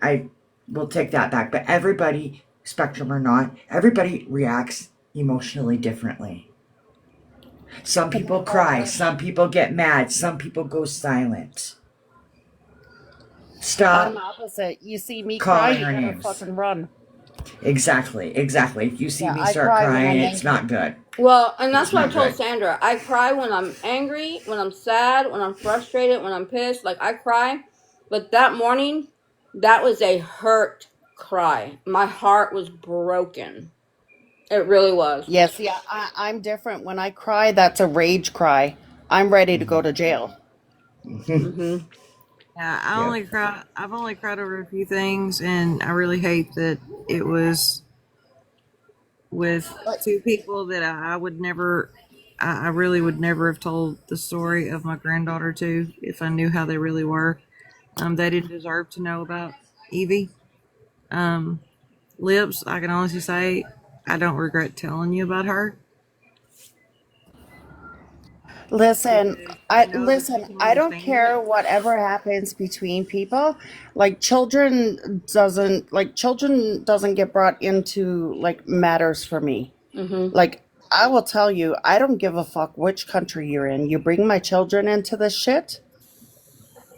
I will take that back. But everybody, spectrum or not, everybody reacts emotionally differently. Some people cry, some people get mad, some people go silent. I'm Stop opposite. You see me cry, calling you our better names. fucking run. Exactly, exactly. If you see Yeah, me I start cry when crying, I'm it's angry. not good. Well, and that's It's what I not told good. Sandra. I cry when I'm angry, when I'm sad, when I'm frustrated, when I'm pissed. Like, I cry. But that morning, that was a hurt cry. My heart was broken. It really was. Yes, yeah, I'm different. When I cry, that's a rage cry. I'm ready to go to jail. Mm-hmm. Yeah, Yep. I've only cried over a few things, and I really hate that it was with But two people that I would never, I really would never have told the story of my granddaughter to if I knew how they really were. They didn't deserve to know about Evie. Um, Lips, I can honestly say I don't regret telling you about her listen, because I know that you can I don't understand it. care whatever happens between people. Like children doesn't get brought into like matters for me. Mm-hmm. Like I will tell you, I don't give a fuck which country you're in. You bring my children into this shit,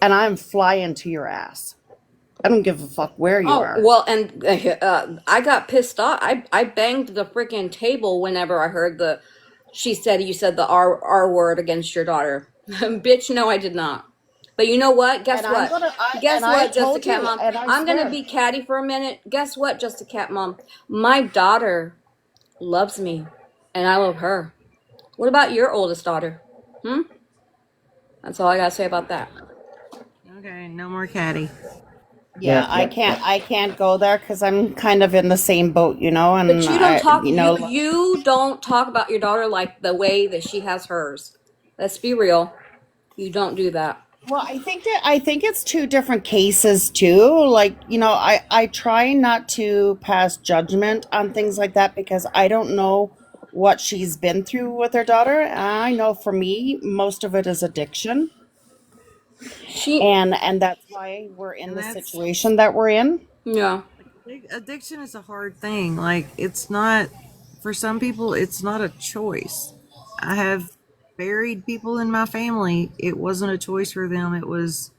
and I'm flying to your ass. I don't give a fuck where you Oh, are. well, and I got pissed off. I banged the freaking table whenever I heard she said you said the R word against your daughter. Bitch, no, I did not. But you know what? And Guess what? and Guess I what, Just a told Cat you, Mom? and I I'm gonna swear. be catty for a minute. Guess what, Just a Cat Mom? My daughter loves me, and I love her. What about your oldest daughter? Hmm? That's all I gotta say about that. Okay, no more catty. Yeah, Yep, yep, yep. I can't go there because I'm kind of in the same boat, you know, But and you don't I, talk you you know, you don't talk about your daughter like the way that she has hers. Let's be real. You don't do that. well, I think it's two different cases too. Like, you know, I try not to pass judgment on things like that because I don't know what she's been through with her daughter. I know for me, most of it is addiction, She and that's why we're in And the that's situation that we're in. yeah. like addiction is a hard thing. Like it's not for some people it's not a choice. I have buried people in my family. It wasn't a choice for them. It was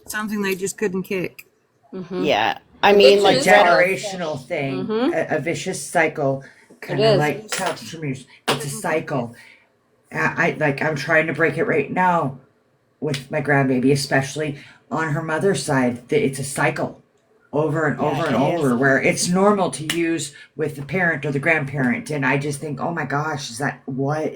something they just couldn't kick. Mhm. Yeah. I mean, Addiction A like is Red hard. generational Fish. thing, Mhm. a vicious cycle, It kind of is. They like just couch tremors. It's a couldn't kick it. cycle. I'm trying to break it right now with my grandbaby, especially on her mother's side. It's a cycle over and Yeah, over and it is. over where it's normal to use with the parent or the grandparent. And I just think, oh my gosh, is that what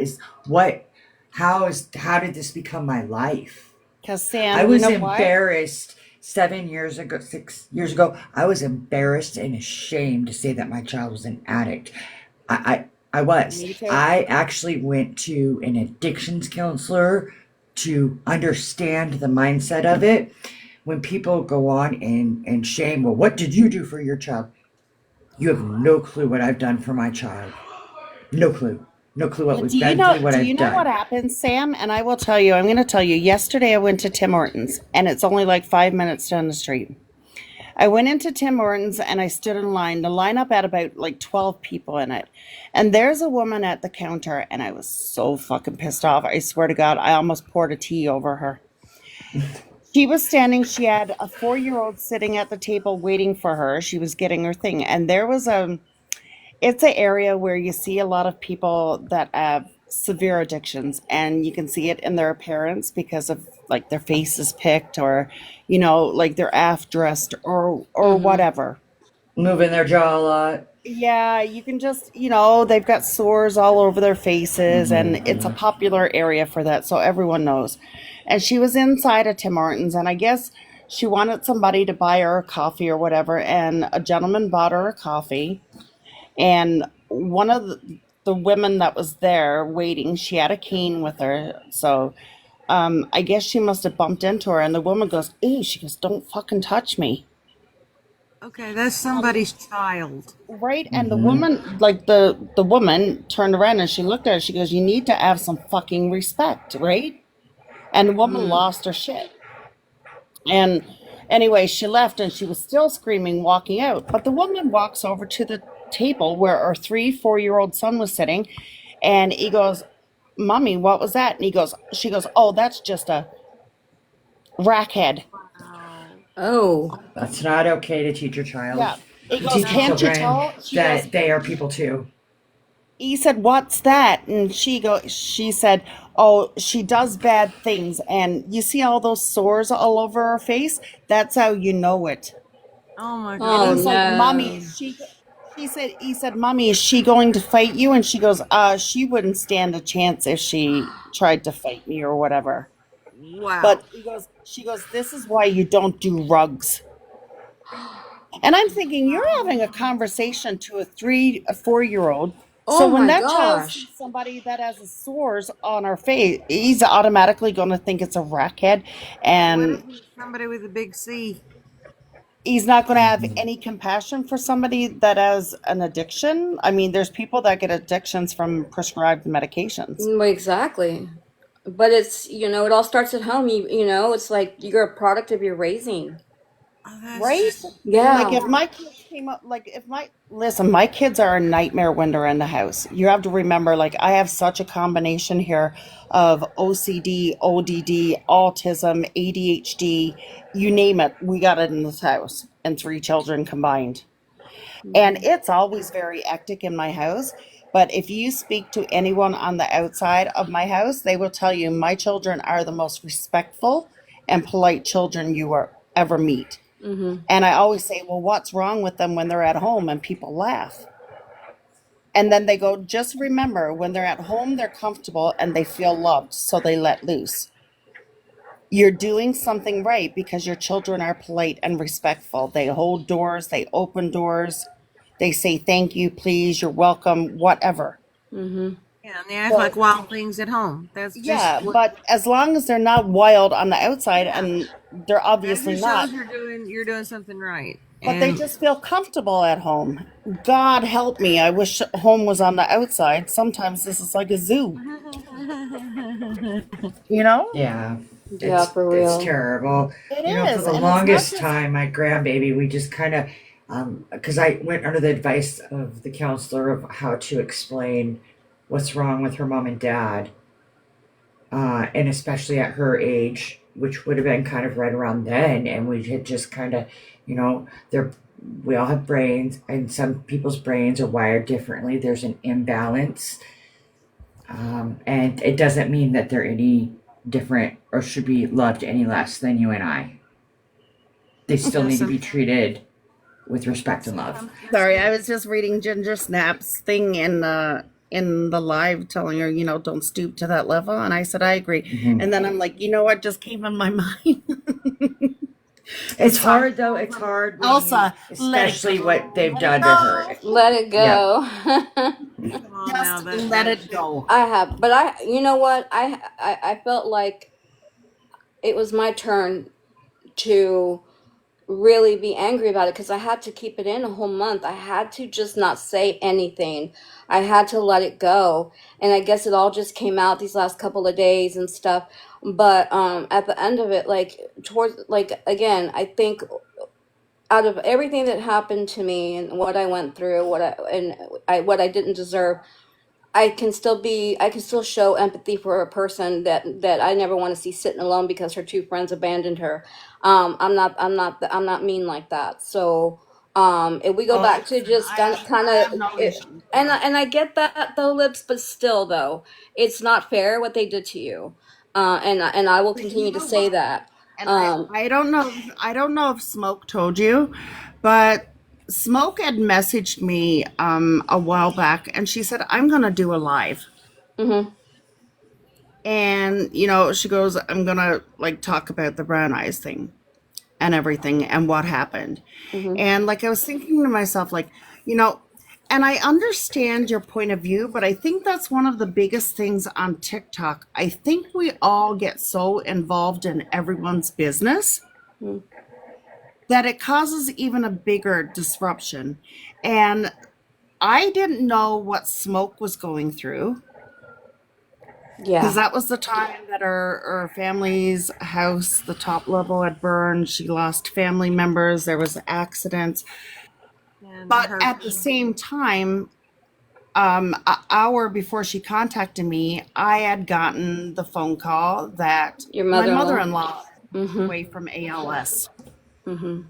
how did this become my life? Because I Sam, you was know what? embarrassed 7 years ago, 6 years ago. I was embarrassed and ashamed to say that my child was an addict. I was. Me too. I actually went to an addictions counselor to understand the mindset of it. When people go on and shame, well, what did you do for your child? You have no clue what I've done for my child. No clue. No clue what we've been through, what Do you I've know what done. happened, Sam? And I will tell you, I'm going to tell you. Yesterday, I went to Tim Hortons, and it's only like 5 minutes down the street. I went into Tim Hortons and I stood in line. The lineup had about like 12 people in it. And there's a woman at the counter, and I was so fucking pissed off. I swear to God, I almost poured a tea over her. She was standing, she had a 4-year-old sitting at the table waiting for her. She was getting her thing. And there was it's an area where you see a lot of people that have severe addictions, and you can see it in their appearance because of like their face is picked, or you know, like they're half dressed, or Mhm. whatever. Moving their jaw a lot. Yeah, you can just, you know, they've got sores all over their faces, and it's a Hmm. popular area for that, so everyone knows. And she was inside of Tim Hortons, and I guess she wanted somebody to buy her a coffee or whatever, and a gentleman bought her a coffee. And one of the women that was there waiting, she had a cane with her. So I guess she must have bumped into her. And the woman goes, "Ew," she goes, "Don't fucking touch me." Okay, that's And somebody's child. right. And the Hmm. woman, like the woman turned around and she looked at her. She goes, "You need to have some fucking respect, right?" And the woman Mhm. lost her shit. And Anyway, she left and she was still screaming, walking out. But the woman walks over to the table where our 3, 4-year-old son was sitting, and he goes, "Mommy, what was that?" And she goes, "Oh, that's just a rackhead." Oh. That's not okay to teach your child. Yeah. He To goes, teach your "Can't you children tell?" She that goes, they are people too. he said, "What's that?" And she said, "Oh, she does bad things. And you see all those sores all over her face? That's how you know it." Oh my And Oh he's god. like, "Mommy, no. he said, Mommy, is she going to fight you?" And she goes, she wouldn't stand a chance if she tried to fight me or whatever. Wow. But she goes, "This is why you don't do rugs." And I'm thinking, you're having a conversation to a 4-year-old. So Oh when my that child gosh. sees somebody that has a sores on her face, he's automatically going to think it's a rackhead, What if and it's somebody with a big C? he's not going to have any compassion for somebody that has an addiction. I mean, there's people that get addictions from prescribed medications. Exactly. But it's, it all starts at home. It's like you're a product of your raising. Oh, that's Right? just Like Yeah. if my kids came up, like if my, listen, my kids are a nightmare when they're in the house. You have to remember, like I have such a combination here of OCD, ODD, autism, ADHD, you name it. We got it in this house, and 3 children combined. And Mhm. it's always very hectic in my house. But if you speak to anyone on the outside of my house, they will tell you my children are the most respectful and polite children you will ever meet. Mhm. And I always say, "Well, what's wrong with them when they're at home?" And people laugh. And then they go, "Just remember, when they're at home, they're comfortable and they feel loved, so they let loose. You're doing something right because your children are polite and respectful. They hold doors, they open doors, they say thank you, please, you're welcome, whatever." Mhm. yeah, and they act So, like wild things at home. That's just yeah, what. but as long as they're not wild on the outside, Yeah, and they're that obviously just not, shows you're doing something right. but they And just feel comfortable at home. God help me. I wish home was on the outside. Sometimes this is like a zoo, you know? Yeah, Yeah, for it's real. terrible. It For is. the And it's not longest just, time, my grandbaby, we just kind of, because I went under the advice of the counselor of how to explain what's wrong with her mom and dad, and especially at her age, which would have been kind of right around then, and we had just kind of, they're we all have brains, and some people's brains are wired differently. There's an imbalance, and it doesn't mean that they're any different or should be loved any less than you and I. They still yeah, need to be treated with respect and love. sorry, I was just reading Ginger Snap's thing in the live telling her, don't stoop to that level. And I said, I agree. Mhm. And then I'm like, you know what just came in my mind? It's It's hard though. It's hard when Elsa, let it especially what go. they've Let it done to her. go. Let it Yep. go. come on now. Just That let that it should. go. I have, but you know what? I felt like it was my turn to really be angry about it because I had to keep it in a whole month. I had to just not say anything. I had to let it go. And I guess it all just came out these last couple of days and stuff. But at the end of it, like towards like again, I think out of everything that happened to me and what I went through, what I didn't deserve, I can still show empathy for a person that I never want to see sitting alone because her two friends abandoned her. I'm not mean like that. So if we go Oh, back to listen, just kind I of have no it, issues with and that. I get that though, Lips, but still though, it's not fair what they did to you. And I will But you continue to know say what? that. And Um, I don't know if Smoke told you, but Smoke had messaged me a while back, and she said, "I'm gonna do a live." mhm, And she goes, "I'm gonna like talk about the brown eyes thing and everything and what happened." mhm, And like I was thinking to myself, like, you know, and I understand your point of view, but I think that's one of the biggest things on TikTok. I think we all get so involved in everyone's business mhm. that it causes even a bigger disruption. And I didn't know what Smoke was going through. Because Yeah. that was the time that her family's house, the top level, had burned. She lost family members. There was accidents. And But her at the family. same time, an hour before she contacted me, I had gotten the phone call that Your my mother-in-law. mother-in-law passed Mm-hmm. away from ALS. Mm-hmm.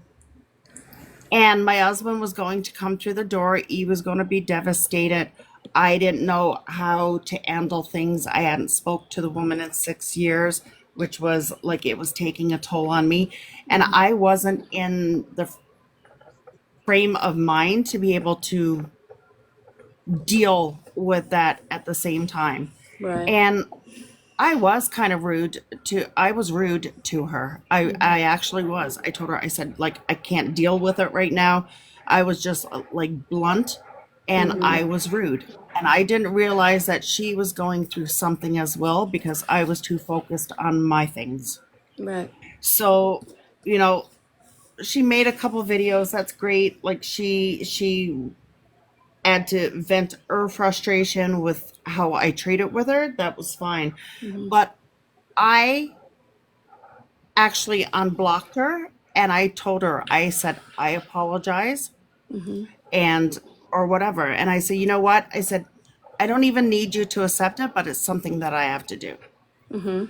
And my husband was going to come through the door. He was going to be devastated. I didn't know how to handle things. I hadn't spoke to the woman in 6 years, which was like it was taking a toll on me. And Mm-hmm. I wasn't in the frame of mind to be able to deal with that at the same time. Right. And I was rude to her. Mm-hmm. I actually was. I told her, I said, like, I can't deal with it right now. I was just like blunt and Mm-hmm. I was rude. And I didn't realize that she was going through something as well because I was too focused on my things. Right. So, you know, she made a couple videos. That's great. Like she had to vent her frustration with how I treated with her. That was fine. Mm-hmm. But I actually unblocked her and I told her, I said, I apologize Mm-hmm. and or whatever. And I said, you know what? I said, I don't even need you to accept it, but it's something that I have to do. Mm-hmm.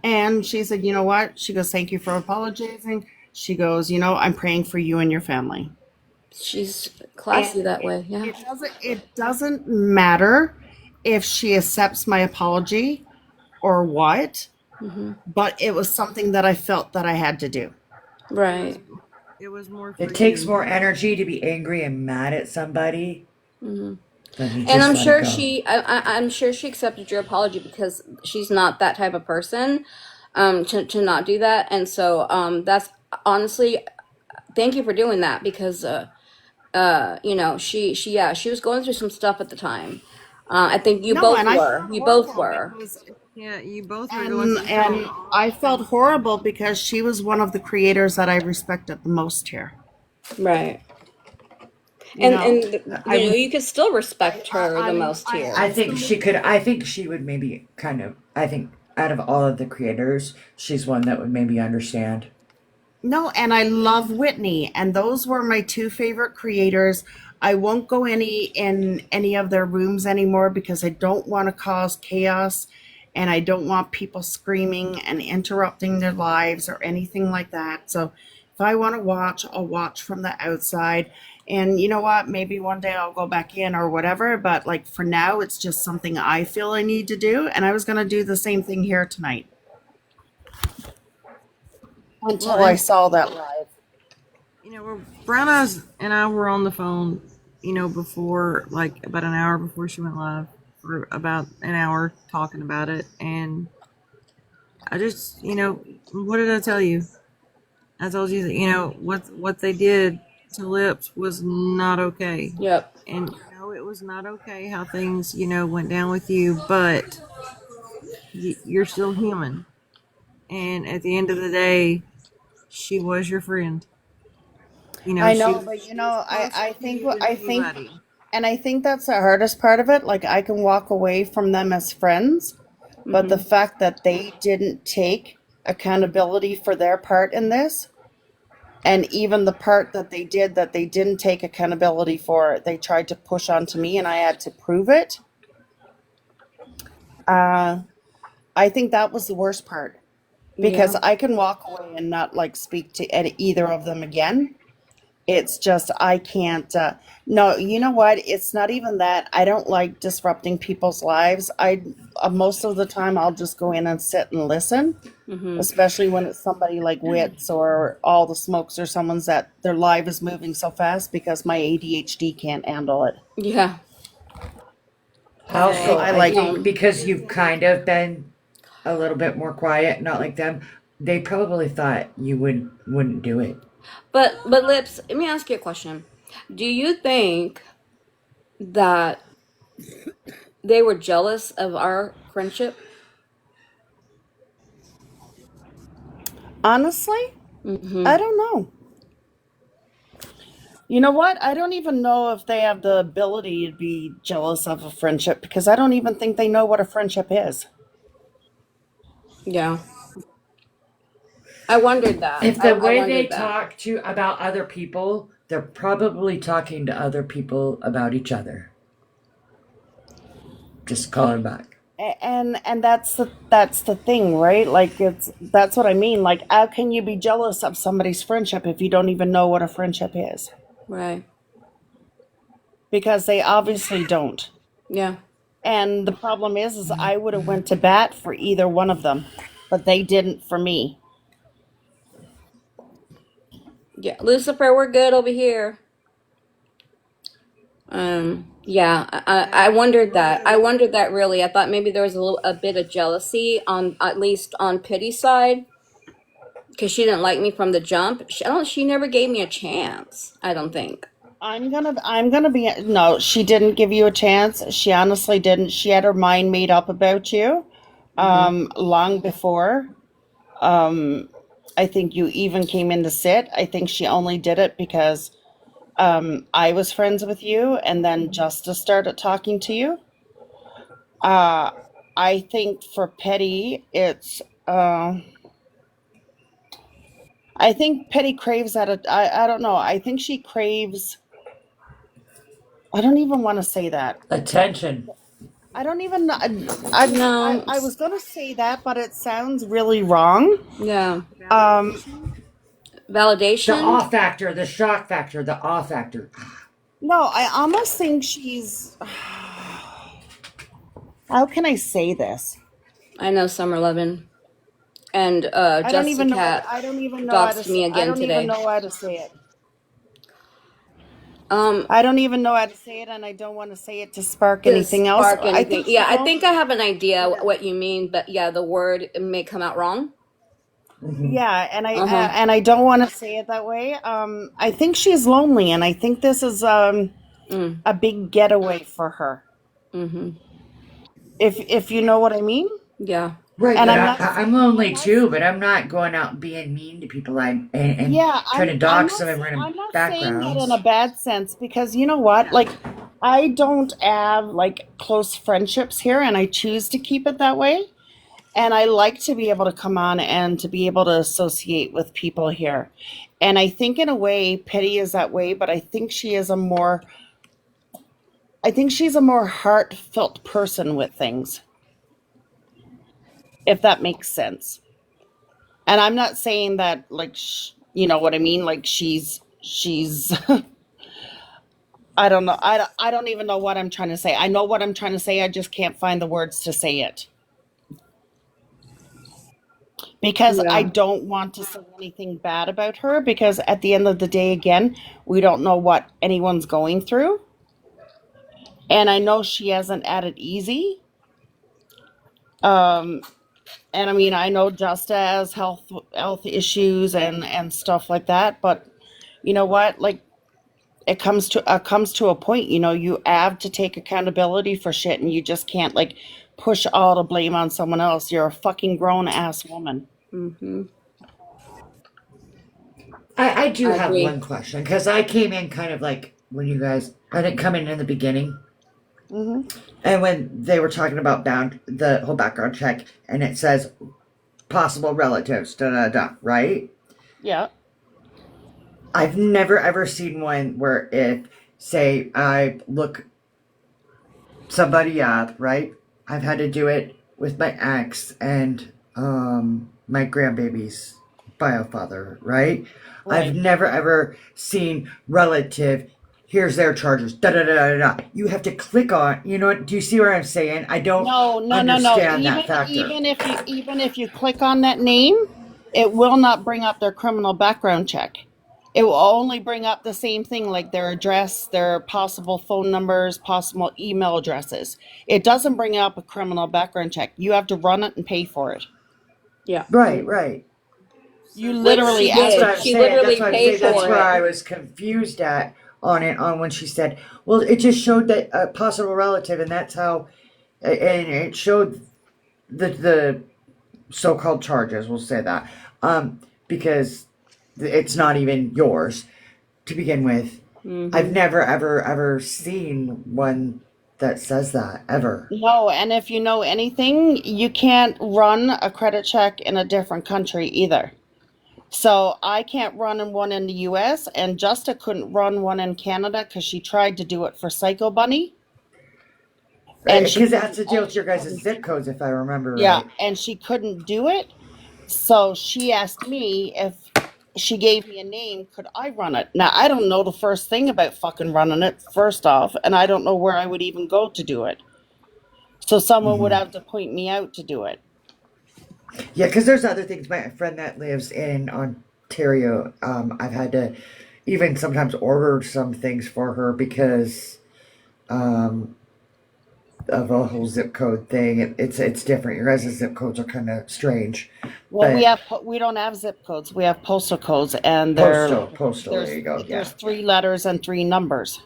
And she said, you know what? She goes, thank you for apologizing. She goes, I'm praying for you and your family. She's And classy that way. Yeah. it doesn't matter if she accepts my apology or what, Mm-hmm. but it was something that I felt that I had to do. It was Right. it was more for It takes you. more energy to be angry and mad at somebody Mm-hmm. than to And just let it go. I'm sure she accepted your apology because she's not that type of person, to not do that. And so, that's honestly, thank you for doing that because, yeah, she was going through some stuff at the time. I think you No, both and I were. felt You both horrible were. because Yeah, you both were going and through some and I felt things. horrible because she was one of the creators that I respected the most here. Right. You know, And I would. you could still respect her the most I here. I think she could. absolutely I think she would maybe kind of. I think out of all of the creators, she's one that would maybe understand. no, and I love Whitney, and those were my two favorite creators. I won't go in any of their rooms anymore because I don't want to cause chaos and I don't want people screaming and interrupting their lives or anything like that. So if I want to watch, I'll watch from the outside. And you know what? Maybe one day I'll go back in or whatever, but like for now, it's just something I feel I need to do. And I was going to do the same thing here tonight Well, until I and saw that live. Brown Eyes and I were on the phone, before, like, about an hour before she went live, for about an hour talking about it. And I just, what did I tell you? I told you that, what they did to Lips was not okay. Yep. And, it was not okay how things, went down with you, but you're still human. And at the end of the day, she was your friend. I She know, was but she was closer I to think you than I think, anybody. and I think that's the hardest part of it. Like I can walk away from them as friends, but the Mm-hmm. fact that they didn't take accountability for their part in this, and even the part that they didn't take accountability for, they tried to push onto me, and I had to prove it. Uh, I think that was the worst part because Yeah. I can walk away and not like speak to either of them again. It's just I can't. No, you know what? It's not even that. I don't like disrupting people's lives. Most of the time I'll just go in and sit and listen, Mm-hmm. especially when it's somebody like Wits or All the Smokes or someone's that their life is moving so fast because my ADHD can't handle it. Yeah. So Also, I I I like. think because you've kind of been a little bit more quiet, not like them, they probably thought you wouldn't do it. but Lips, let me ask you a question. Do you think that they were jealous of our friendship? Honestly, Mm-hmm. I don't know. You know what? I don't even know if they have the ability to be jealous of a friendship because I don't even think they know what a friendship is. Yeah. I wondered that. If I, the I way they wondered that. talk to about other people, they're probably talking to other people about each other. Just calling back. And that's the thing, right? Like that's what I mean. Like how can you be jealous of somebody's friendship if you don't even know what a friendship is? Right. Because they obviously don't. Yeah. And the problem is I would have went to bat for either one of them, but they didn't for me. Yeah. Lucifer, we're good over here. Yeah, I wondered that. I wondered that really. I thought maybe there was a bit of jealousy on at least on Pity's side because she didn't like me from the jump. She never gave me a chance. I don't think. I'm gonna be no, she didn't give you a chance. She honestly didn't. She had her mind made up about you Hmm. long before. Um I think you even came in to sit. I think she only did it because I was friends with you and then Justice started talking to you. Uh I think for Petty it's I think Petty craves that I don't know. I think she craves I don't even want to say that. Attention. I don't even know. No. I was gonna say that, but it sounds really wrong. Yeah. Um, The Validation. awe factor, the shock factor, the awe factor. no, I almost think she's. How can I say this? I know Summer Levin and I don't Justin even know. Cat I don't even know how to. doxed me I again don't even today. know how to say it. Um, I don't even know how to say it, and I don't want to say it to spark to anything else. spark I anything. think Yeah, she's I think I lonely. have an idea Yeah, what you mean, but yeah, the word may come out wrong. Hmm. yeah, and Uh huh. I don't want to say it that way. I think she's lonely, and I think this is Mm. a big getaway for her. Mhm. If you know what I mean. Yeah. Right, And but I'm not I'm I'm lonely not too, but I'm not going out and being mean to people and yeah, trying to I'm dox not them in random I'm not saying that in a backgrounds. bad sense because you know what? Like I don't have like close friendships here and I choose to keep it that way. And I like to be able to come on and to be able to associate with people here. And I think in a way Pity is that way, but I think she's a more heartfelt person with things, if that makes sense. And I'm not saying that like you know what I mean, like she's I don't know. I don't even know what I'm trying to say. I know what I'm trying to say. I just can't find the words to say it because I Yeah. don't want to say anything bad about her because at the end of the day again, we don't know what anyone's going through. And I know she hasn't had it easy. Um and I mean, I know Justa has health issues and stuff like that, but you know what? Like it comes to a point, you know, you have to take accountability for shit and you just can't like push all the blame on someone else. You're a fucking grown ass woman. Mhm. I do I have agree. one question because I came in kind of like when you guys, I didn't come in the beginning, Hmm. and when they were talking about the whole background check, and it says possible relatives, da da da, right? Yeah. I've never ever seen one where if, say, I look somebody up, right? I've had to do it with my ex and my grandbaby's bio father, right? I've Right. never ever seen relative. Here's their charges. Da da da da da. You have to click on. You know what? Do you see what I'm saying? I don't No, no, no, no. understand Even that factor. even if you click on that name, it will not bring up their criminal background check. It will only bring up the same thing like their address, their possible phone numbers, possible email addresses. It doesn't bring up a criminal background check. You have to run it and pay for it. Yeah. Right, right. You Which literally she That's have what to did. I'm pay She for saying. it. That's literally what I'm paid saying. That's for where it. I was confused at on it on when she said, "Well, it just showed that a possible relative, and that's how." And it showed the so-called charges. We'll say that because it's not even yours to begin with. I've never ever seen one that says that ever. No, and if you know anything, you can't run a credit check in a different country either. So I can't run one in the US, and Justa couldn't run one in Canada because she tried to do it for Psycho Bunny, and she Because it has couldn't. to deal with your guys' zip codes, if I remember Yeah, right. and she couldn't do it. So she asked me if she gave me a name, could I run it? Now, I don't know the first thing about fucking running it, first off, and I don't know where I would even go to do it. So someone would Hmm. have to point me out to do it. Yeah, because there's other things. My friend that lives in Ontario, I've had to even sometimes order some things for her because um, of a whole zip code thing. It's different. Your guys' zip codes are kind of strange, Well, but we don't have zip codes. We have postal codes, and postal. There you go. there's Yeah. 3 letters and 3 numbers,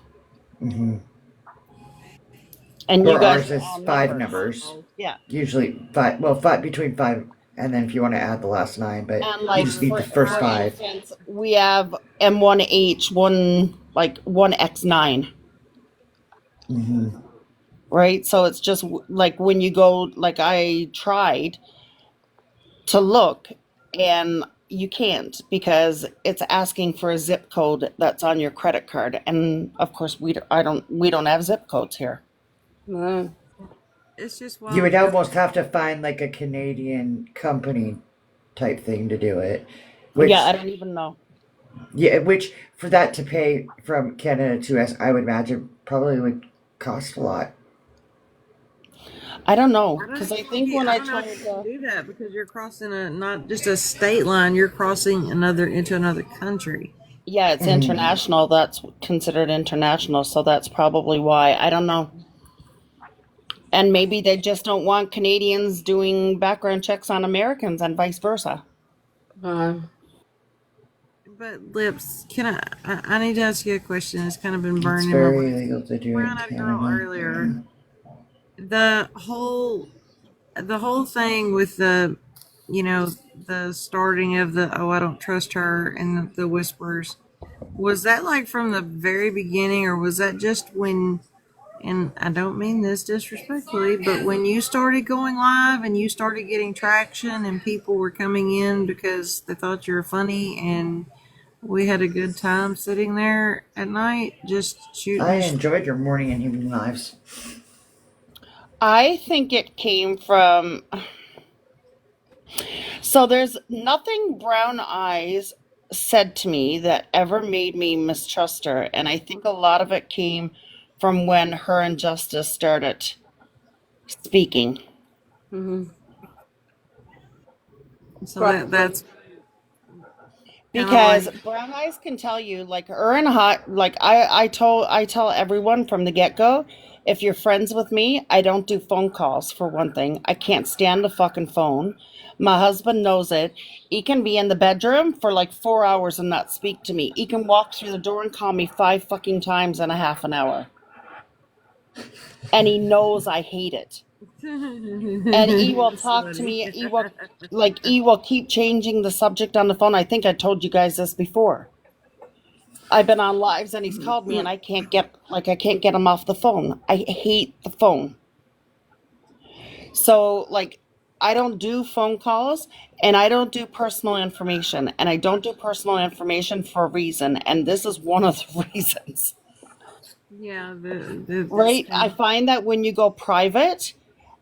Hmm. and you Where guys ours are is all five numbers. numbers, So yeah, usually five. Well, five between five, and then if you want to add the last nine, but and you like just need the first for five. instance, we have M1H one X9, Hmm. right? So it's just like when you go, like I tried to look, and you can't because it's asking for a zip code that's on your credit card, and of course we don't have zip codes here. Mm. It's just You wild would because almost have to find like a Canadian company type thing to do it, Yeah, I which don't even know. yeah, which for that to pay from Canada to us, I would imagine probably would cost a lot. I don't know because I think when I I don't know if tried you can to, do that because you're crossing a not just a state line, you're crossing another into another country. yeah, it's Mm. international. That's considered international, so that's probably why. I don't know. And maybe they just don't want Canadians doing background checks on Americans and vice versa. Uh, But Lips, I need to ask you a question. It's kind of been It's burning in my very brain. illegal to do it in Brown-eyed girl Canada. earlier. The whole thing with the you know the starting of the oh I don't trust her and the whispers, was that like from the very beginning, or was that just when, and I don't mean this disrespectfully, but when you started going live and you started getting traction and people were coming in because they thought you were funny and we had a good time sitting there at night just shooting I the enjoyed your morning and evening lives. I think it came from. So there's nothing Brown Eyes said to me that ever made me mistrust her, and I think a lot of it came from when her and Justice started speaking. mm-hmm. so Probably. that's kind of Because like Brown Eyes can tell you, like her and Hot, like I tell everyone from the get go, if you're friends with me, I don't do phone calls for one thing. I can't stand the fucking phone. My husband knows it. He can be in the bedroom for like 4 hours and not speak to me. He can walk through the door and call me 5 fucking times in a half an hour, and he knows I hate it. And he will you're talk to funny. me. He will keep changing the subject on the phone. I think I told you guys this before. I've been on lives and he's called me and I can't get him off the phone. I hate the phone. So like I don't do phone calls and I don't do personal information, and I don't do personal information for a reason, and this is one of the reasons. Yeah, it's Right? kind I of find that when you go private,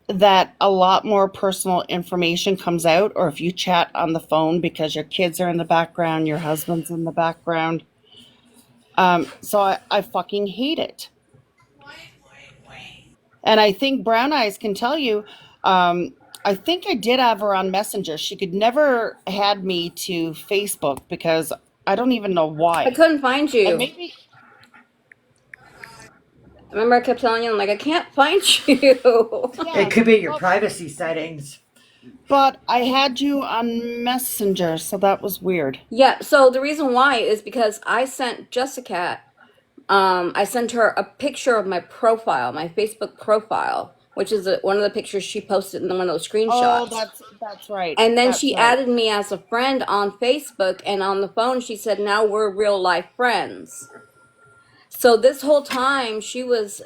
that a lot more personal information comes out, or if you chat on the phone because your kids are in the background, your husband's in the background. So I fucking hate it. And I think Brown Eyes can tell you, I think I did have her on Messenger. She could never had me to Facebook because I don't even know I why. couldn't find And you. maybe, Remember, I kept telling you, I'm like, I can't find you. It yeah, could be your privacy settings. but I had you on Messenger, so that was weird. Yeah. So the reason why is because I sent Jessica. I sent her a picture of my profile, my Facebook profile, which is one of the pictures she posted in one of those Oh, screenshots. that's right. And then That's she right. added me as a friend on Facebook, and on the phone she said, "Now we're real life friends." So this whole time she was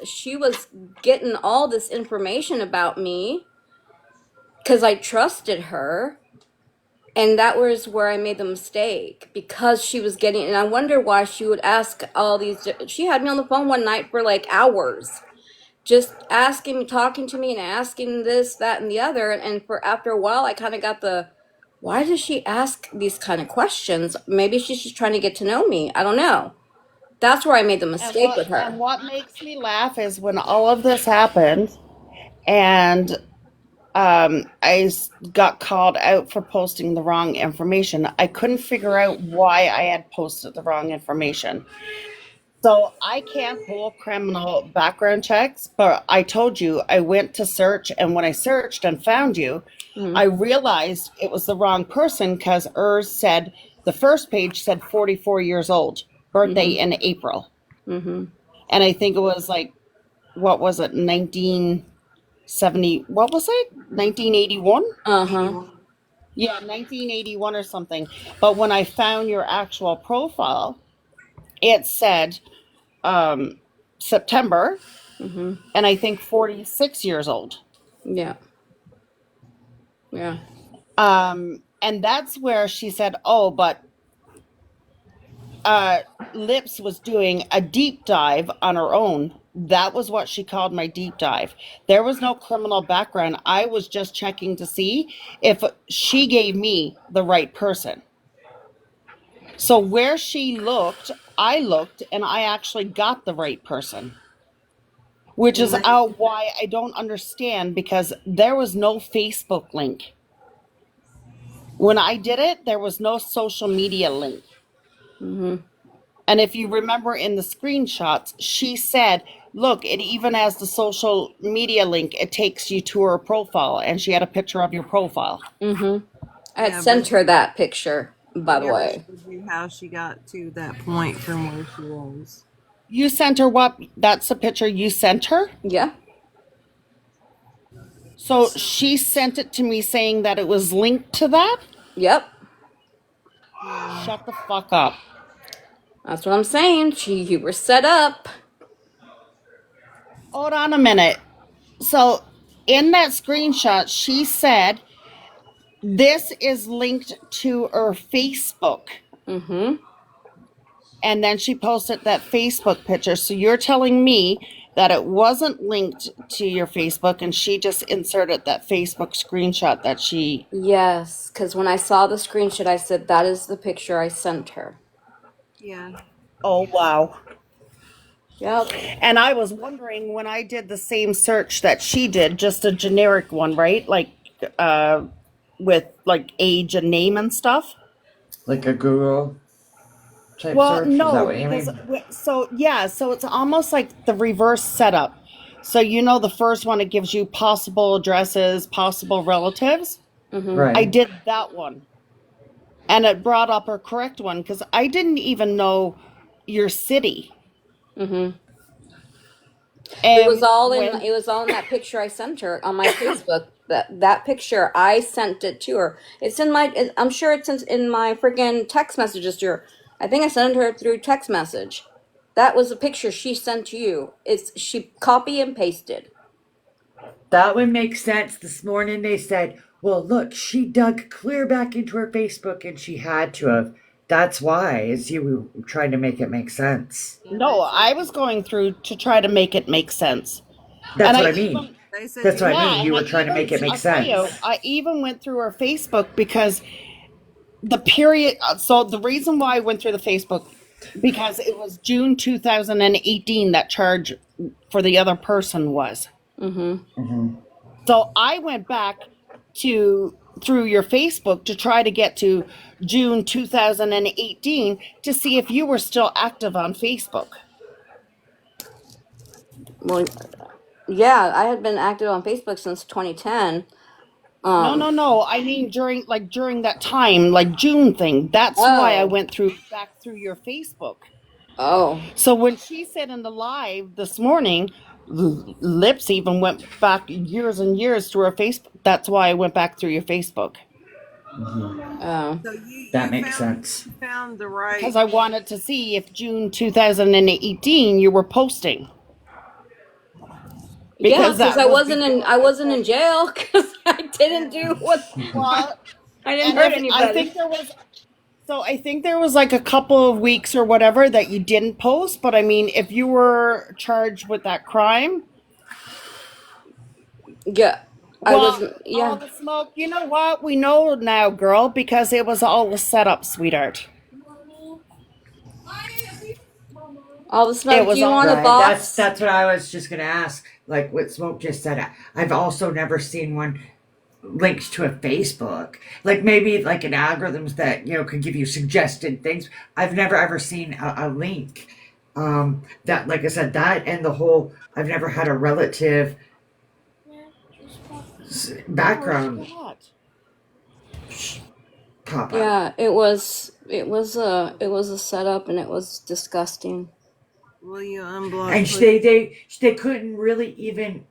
getting all this information about me because I trusted her. And that was where I made the mistake because she was getting, and I wonder why she would ask all these. She had me on the phone one night for like hours, just asking me, talking to me, and asking this, that, and the other. And for after a while, I kind of got the, why does she ask these kind of questions? Maybe she's just trying to get to know me. I don't know. That's where I made the And mistake with her. what makes me laugh is when all of this happened, and got called out for posting the wrong information. I couldn't figure out why I had posted the wrong information. So I can't pull criminal background checks, but I told you I went to search, and when I searched and found you, Mhm. I realized it was the wrong person because hers said the first page said 44 years old, birthday in April. Mhm. And I think it was like, what was it, 1970, what was it? 1981? Uh huh. Yeah, 1981 or something. But when I found your actual profile, it said September, Mhm. and I think 46 years old. Yeah. Yeah. And that's where she said, oh, but uh, Lips was doing a deep dive on her own. That was what she called my deep dive. There was no criminal background. I was just checking to see if she gave me the right person. So where she looked, I looked, and I actually got the right person, which is why I don't understand because there was no Facebook link. When I did it, there was no social media link. Mhm. And if you remember in the screenshots, she said, look, it even has the social media link. It takes you to her profile. And she had a picture of your profile. Mhm. I had Yeah, sent but her that picture, she by the never way. showed you how she got to that point from where she was. You sent her what? That's the picture you sent her? Yeah. So she sent it to me saying that it was linked to that? Yep. Yeah. Shut the fuck up. That's what I'm saying. You were set up. Hold on a minute. So in that screenshot, she said, this is linked to her Facebook. Mhm. And then she posted that Facebook picture. So you're telling me that it wasn't linked to your Facebook and she just inserted that Facebook screenshot that she. Yes, because when I saw the screenshot, I said that is the picture I sent her. Yeah. Oh, wow. Yep. And I was wondering when I did the same search that she did, just a generic one, right? Like, with like age and name and stuff. Like a Google type Well, search? Is that no, what you because mean? so it's almost like the reverse setup. So the first one, it gives you possible addresses, possible relatives. Mhm. I Right. did that one, and it brought up a correct one because I didn't even know your city. Mhm. And when It was all in that picture I sent her on my Facebook. That picture I sent it to her. It's in my. I'm sure it's in my freaking text messages to her. I think I sent her through text message. That was a picture she sent to you. She copy and pasted. That would make sense. This morning they said, well, look, she dug clear back into her Facebook and she had to have. That's why, is you were trying to make it make sense. Yeah, no, I was going through to try to make it make sense, That's and what I I mean. even they said That's you what I were. mean. yeah, You and were trying to make it make I'll tell you, sense. I even went through her Facebook because the period. So the reason why I went through the Facebook because it was June 2018 that charge for the other person was. Mhm. Hmm. So I went back to through your Facebook to try to get to June 2018 to see if you were still active on Facebook. Well, yeah, I had been active on Facebook since 2010. No, Um. no, no. I mean during that time, like June thing. That's why I Oh. went through back through your Facebook. Oh. So when she said in the live this morning, Lips even went back years and years through her Facebook. That's why I went back through your Facebook. Oh. So you That makes sense. found the Because right. I wanted to see if June 2018 you were posting. Yeah, Because because that I would wasn't be in your I wasn't in official. jail because I didn't do what Well, I didn't and hurt if I anybody. think there was, so I think there was like a couple of weeks or whatever that you didn't post. But I mean, if you were charged with that crime, Yeah, I well, wasn't. all Yeah, the smoke, you know what? We know now, girl, because it was all a setup, sweetheart. all the It smoke. Do was you all. want a Right. That's box? that's what I was just gonna ask. Like what Smoke just said. I've also never seen one linked to a Facebook. Like maybe like an algorithms that could give you suggested things. I've never ever seen a link. That like I said that and the whole. I've never had a relative Oh, background shut. pop up. Yeah, it was a setup and it was disgusting. Will you unblock, And please? they couldn't really even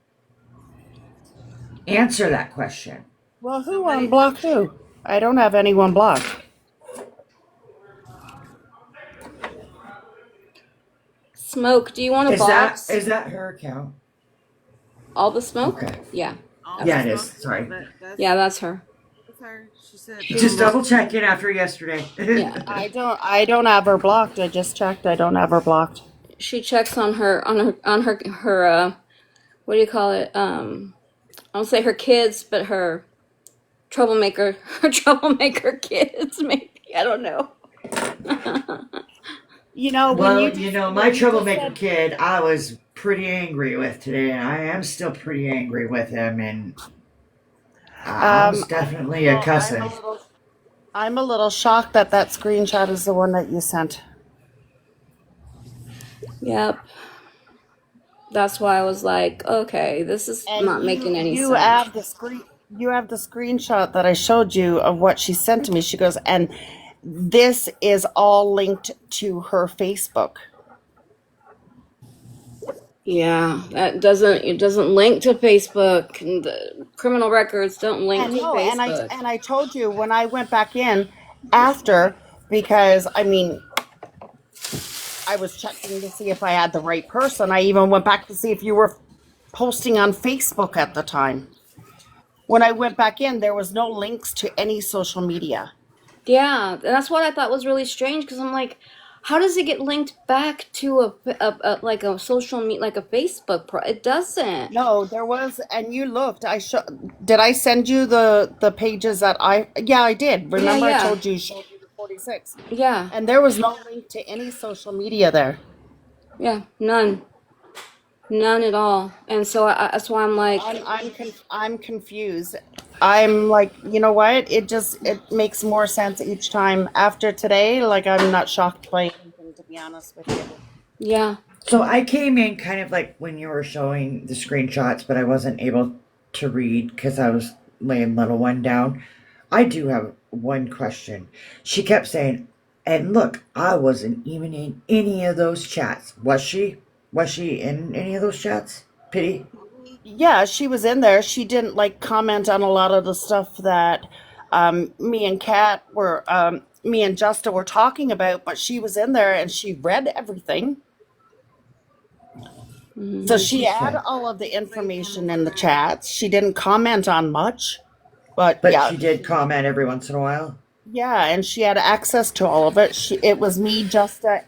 answer that question. Well, who Somebody. unblocked who? I don't have anyone blocked. Smoke. Do you want a Is that box? is that her account? All the smoke? Okay. Yeah, All that's the Yeah, her. it is. smoke. Sorry. Yeah, that's her. That's her. She said Just unblock. double checking after yesterday. Yeah, I don't have her blocked. I just checked. I don't have her blocked. she checks on her what do you call it? I don't say her kids, but her troublemaker her troublemaker kids. Maybe I don't know. You know, Well, my when you just troublemaker said, kid, I was pretty angry with today, and I am still pretty angry with him, and I was definitely a well, cussing. I'm a little shocked that that screenshot is the one that you sent. Yep. That's why I was like, okay, this is And not you making any you sense. have the screenshot that I showed you of what she sent to me. She goes, and this is all linked to her Facebook. Yeah, it doesn't link to Facebook. And the criminal records don't link And to no, Facebook. and I told you when I went back in after, because I mean I was checking to see if I had the right person. I even went back to see if you were posting on Facebook at the time. When I went back in, there was no links to any social media. Yeah, and that's what I thought was really strange because I'm like, how does it get linked back to a like a social media like a Facebook pro? It doesn't. No, there was, and you looked. Did I send you the pages that I? Yeah, I did. Yeah, Remember, I yeah, told you showed you the 46, yeah, and there was no link to any social media there. yeah. None at all. And so that's why I'm like, I'm confused. I'm like, you know what? It makes more sense each time after today. Like, I'm not shocked by anything, to be honest with you. yeah, So I came in kind of like when you were showing the screenshots, but I wasn't able to read because I was laying little one down. I do have one question. She kept saying, and look, I wasn't even in any of those chats. Was she? Was she in any of those chats? Pity? Yeah, she was in there. She didn't like comment on a lot of the stuff that me and Justa were talking about, but she was in there and she read everything. So she had Interesting. all of the information in the chats. She didn't comment on much, but But yeah, she did comment every once in a while. yeah, and she had access to all of it. It was me, Justa,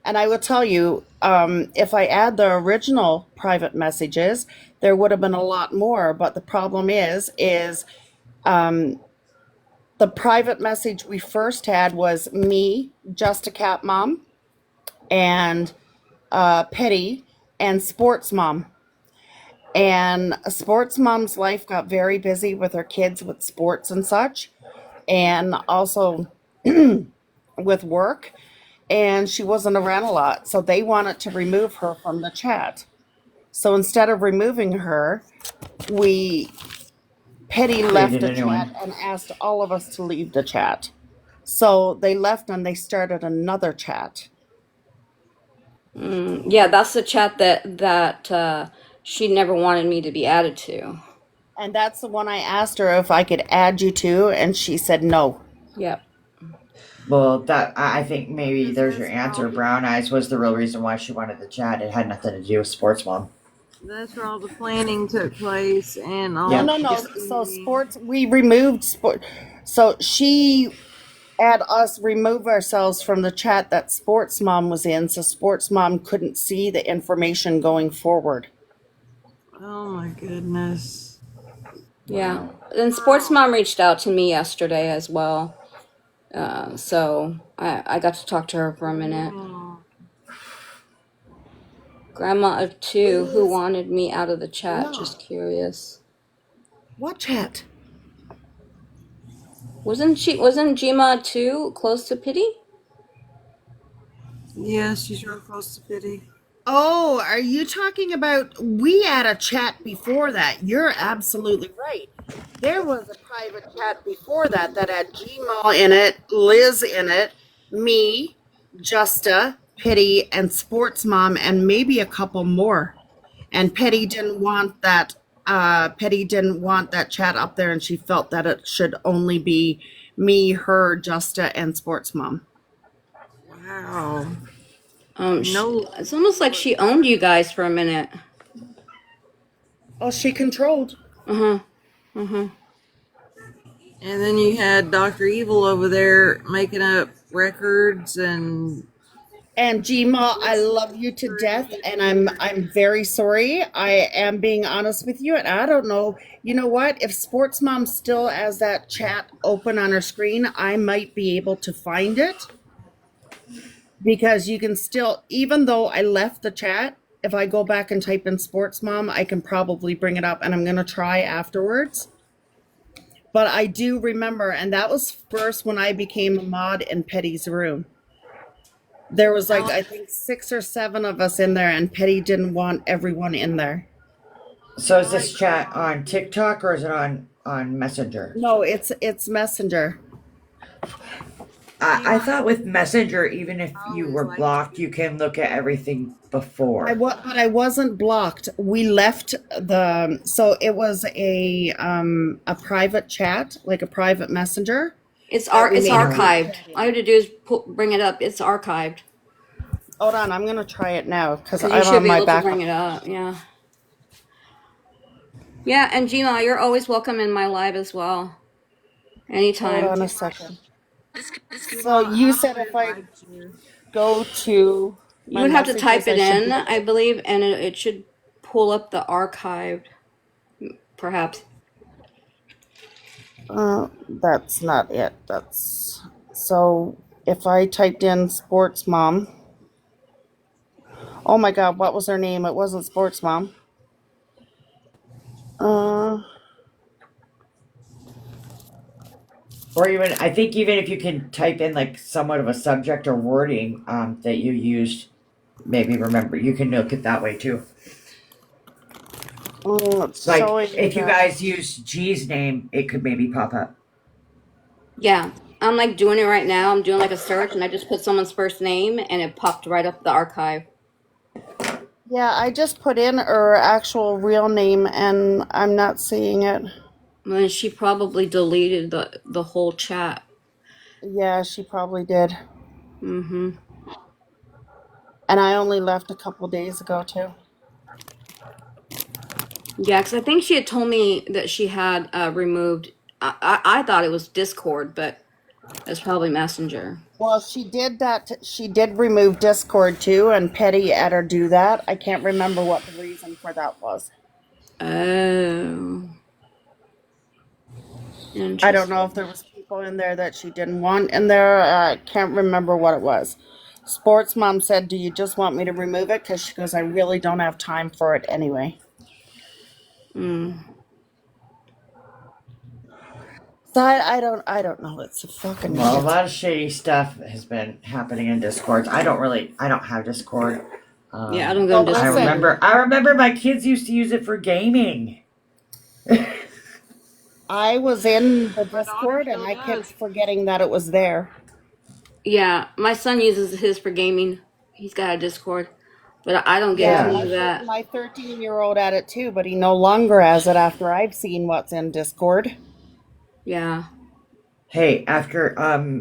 and I will tell you, if I add the original private messages, there would have been a lot more. But the problem is the private message we first had was me, Justa Cat Mom, and Petty, and Sports Mom. And Sports Mom's life got very busy with her kids with sports and such, and also with work, and she wasn't around a lot. So they wanted to remove her from the chat. So instead of removing her, we Petty left Created the a new chat one. and asked all of us to leave the chat. So they left and they started another chat. yeah. That's the chat that she never wanted me to be added to. And that's the one I asked her if I could add you to, and she said no. Yep. Well, I think maybe there's your That's answer. where Brown eyes was the real reason why she wanted the chat. It had nothing to do with sports mom. that's where all the planning took place and all No, Yeah. no, no. the So sports, we removed sport. So she had us remove ourselves from the chat that Sports Mom was in, so Sports Mom couldn't see the information going forward. Oh my goodness. Yeah. And Sports Mom reached out to me yesterday as well. So I got to talk to her for a minute. Oh, Grandma of two who wanted me out of the chat. Just curious. What chat? Wasn't Jima too close to Pity? yeah, she's real close to pity. Oh, are you talking about? We had a chat before that. You're absolutely right. There was a private chat before that that had Gmail in it, Liz in it, me, Justa, Pity, and Sports Mom, and maybe a couple more. And Petty didn't want that. Petty didn't want that chat up there, and she felt that it should only be me, her, Justa, and Sports Mom. Wow. No. It's almost like she owned you guys for a minute. Oh, she controlled. Uh huh. And then you had Dr. Evil over there making up records and And Gma, I love you to death, and I'm very sorry. I am being honest with you, and I don't know. You know what? If Sports Mom still has that chat open on her screen, I might be able to find it because you can still, even though I left the chat, if I go back and type in Sports Mom, I can probably bring it up, and I'm gonna try afterwards. But I do remember, and that was first when I became a mod in Petty's room. There was like, I think 6 or 7 of us in there, and Petty didn't want everyone in there. So is this chat on TikTok or is it on Messenger? No, it's Messenger. I thought with Messenger, even if you were blocked, you can look at everything before. But I wasn't blocked. We left the, so it was a private chat, like a private messenger. It's made- archived. All you have to do is bring it up. It's archived. Hold on, I'm gonna try it now because 'Cause I'm you should on be my able back. to bring it up. Yeah. Yeah, and Gina, you're always welcome in my live as well. Anytime. Hold on a second. So you said if I go to, You would have to type it in, in. I believe, and it should pull up the archived, perhaps. That's not it. That's so. If I typed in Sports Mom. Oh my God, what was her name? It wasn't Sports Mom. Or even, I think even if you can type in like somewhat of a subject or wording that you used, maybe remember, you can look it that way too. It's Like showing if you that- guys use G's name, it could maybe pop up. Yeah, I'm like doing it right now. I'm doing like a search, and I just put someone's first name, and it popped right up the archive. Yeah, I just put in her actual real name and I'm not seeing it. And she probably deleted the whole chat. Yeah, she probably did. Mm-hmm. And I only left a couple days ago too. Yeah, because I think she had told me that she had removed. I thought it was Discord, but it's probably Messenger. Well, she did that. She did remove Discord too, and Petty had her do that. I can't remember what the reason for that was. Oh. I don't know if there was people in there that she didn't want in there. I can't remember what it was. Sports Mom said, "Do you just want me to remove it?" Because she goes, "I really don't have time for it anyway." So I don't know. It's a fucking. Well, a lot of shady stuff has been happening in Discord. I don't have Discord. Yeah, I don't go to Well, I Discord. I remember my kids used to use it for gaming. I was in the Discord and I kept forgetting that it was there. Yeah, my son uses his for gaming. He's got a Discord. But I don't get Yeah, too Yeah. into that. my 13-year-old at it too, but he no longer has it after I've seen what's in Discord. Yeah. Hey, after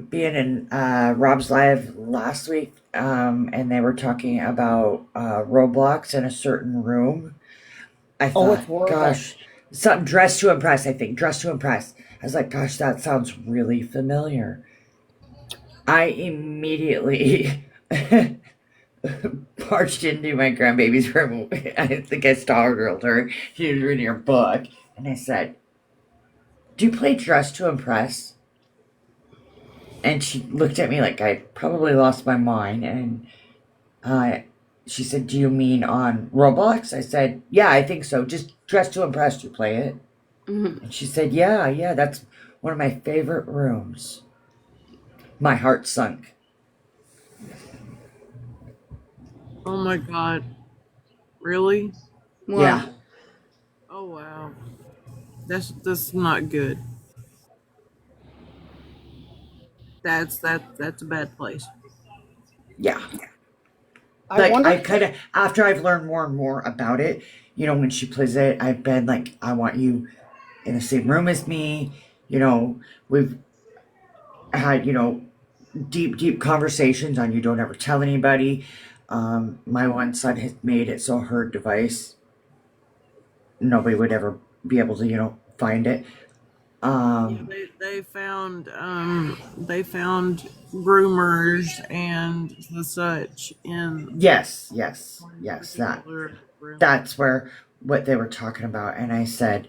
being in Rob's live last week, and they were talking about Roblox in a certain room, I Oh, thought, it's horrible. gosh, something Dress to Impress, I think. Dress to Impress. I was like, gosh, that sounds really familiar. I immediately barged into my grandbaby's room. I think I startled her. She was reading her book. And I said, do you play Dress to Impress? And she looked at me like I probably lost my mind. And uh, she said, do you mean on Roblox? I said, yeah, I think so. Just Dress to Impress. Do you play it? Hmm. And she said, yeah, that's one of my favorite rooms. My heart sunk. Oh my God. Really? What? Yeah, Oh wow. That's not good. That's a bad place. yeah. I Like, wonder I if kind of, after I've learned more and more about it, when she plays it, I've been like, I want you in the same room as me. We've had, deep conversations on you don't ever tell anybody. My one son has made it so her device, nobody would ever be able to, find it. Yeah, Um, they found groomers and the such in yes, one that particular room. that's where what they were talking about, and I said,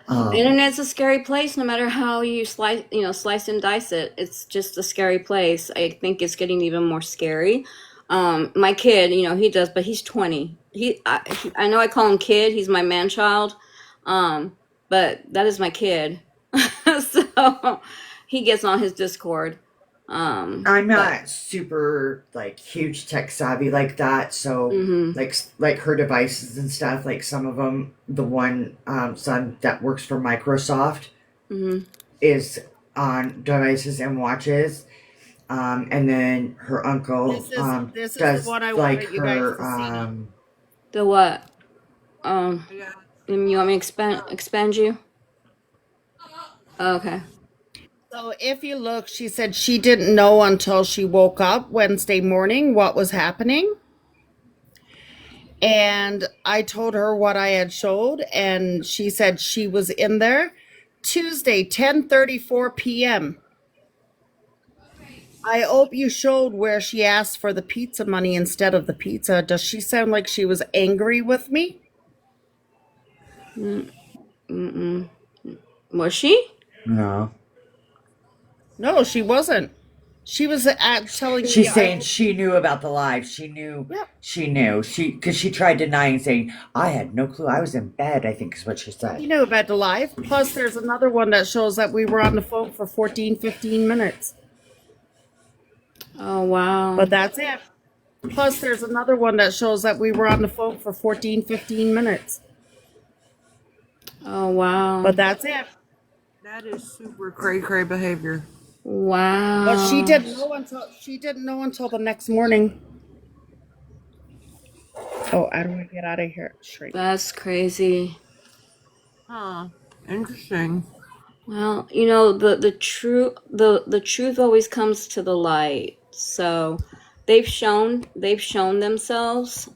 um, Internet's a scary place, no matter how you slice and dice it. It's just a scary place. I think it's getting even more scary. My kid, he does, but he's 20. I know I call him kid. He's my man child. Um, but that is my kid. So he gets on his Discord. I'm But not super like huge tech savvy like that, so hmm like her devices and stuff. Like some of them, the one son that works for Microsoft hmm is on devices and watches, and then her uncle this is the does one I like wanted you guys her to see. the what? Um, Yeah. you want me to expand you? Okay. So if you look, she said she didn't know until she woke up Wednesday morning what was happening. And I told her what I had showed, and she said she was in there Tuesday, 10:34 p.m. I hope you showed where she asked for the pizza money instead of the pizza. Does she sound like she was angry with me? Mm, mm-mm. Was she? No. No, she wasn't. She was telling me She's I saying hope. she knew about the live. She knew. Yeah, She knew. Because she tried denying, saying I had no clue. I was in bed. I think is what she she said. knew about the live. Plus, there's another one that shows that we were on the phone for 14, 15 minutes. Oh wow. But that's it. Plus, there's another one that shows that we were on the phone for 14, 15 minutes. Oh wow. But that's it. That is super cray cray behavior. But she Wow. didn't know until the next morning. Oh, how do I get out of here? Shrink. That's crazy. Huh. Interesting. Well, the truth always comes to the light. So they've shown themselves.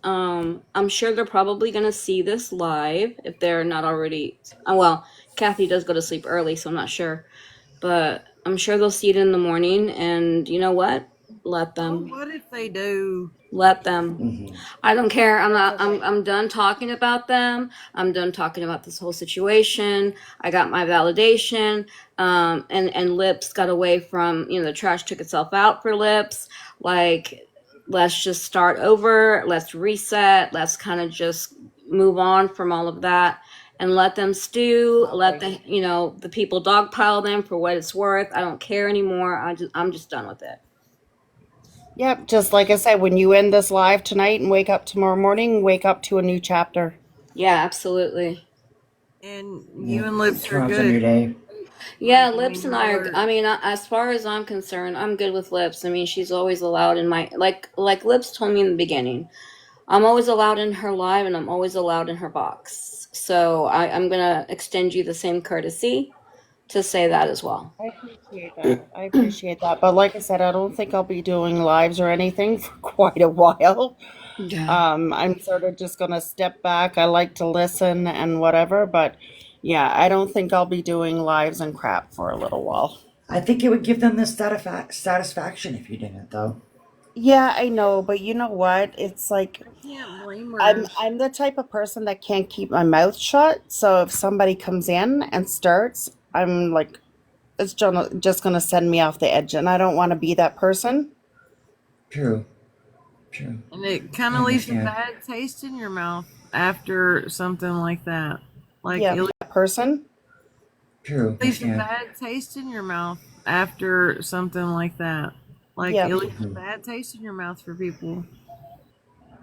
I'm sure they're probably gonna see this live if they're not already. Well, Kathy does go to sleep early, so I'm not sure. But I'm sure they'll see it in the morning, and you know what? Let Oh, them. what if they do? Let them. Hmm. I don't care. I'm That's not. okay. I'm done talking about them. I'm done talking about this whole situation. I got my validation. And Lips got away from. The trash took itself out for Lips. Like, let's just start over. Let's reset. Let's kind of just move on from all of that and let them stew. Let Okay. the people dogpile them for what it's worth. I don't care anymore. I'm just done with it. Yep, just like I said, when you end this live tonight and wake up tomorrow morning, wake up to a new chapter. Yeah, absolutely. And Yeah. you and Lips are Tomorrow's a new good. day. Yeah, I Lips mean, and her I are. word. I mean, as far as I'm concerned, I'm good with Lips. I mean, she's always allowed in my like Lips told me in the beginning. I'm always allowed in her live, and I'm always allowed in her box. So I'm gonna extend you the same courtesy to say that as well. I appreciate that. I appreciate that. But like I said, I don't think I'll be doing lives or anything for quite a while. Yeah. I'm sort of just gonna step back. I like to listen and whatever, but yeah, I don't think I'll be doing lives and crap for a little while. I think it would give them the satisfaction if you didn't, though. Yeah, I know, but you know what? It's like I can't blame I'm her. I'm the type of person that can't keep my mouth shut. So if somebody comes in and starts, I'm like, it's just gonna send me off the edge, and I don't want to be that person. True. True. And it kind I of leaves a understand. bad taste in your mouth after something like that. Like Yeah, it that person. True. I leaves a understand. bad taste in your mouth after something like that. Like Yeah, it leaves a Mhm. bad taste in your mouth for people.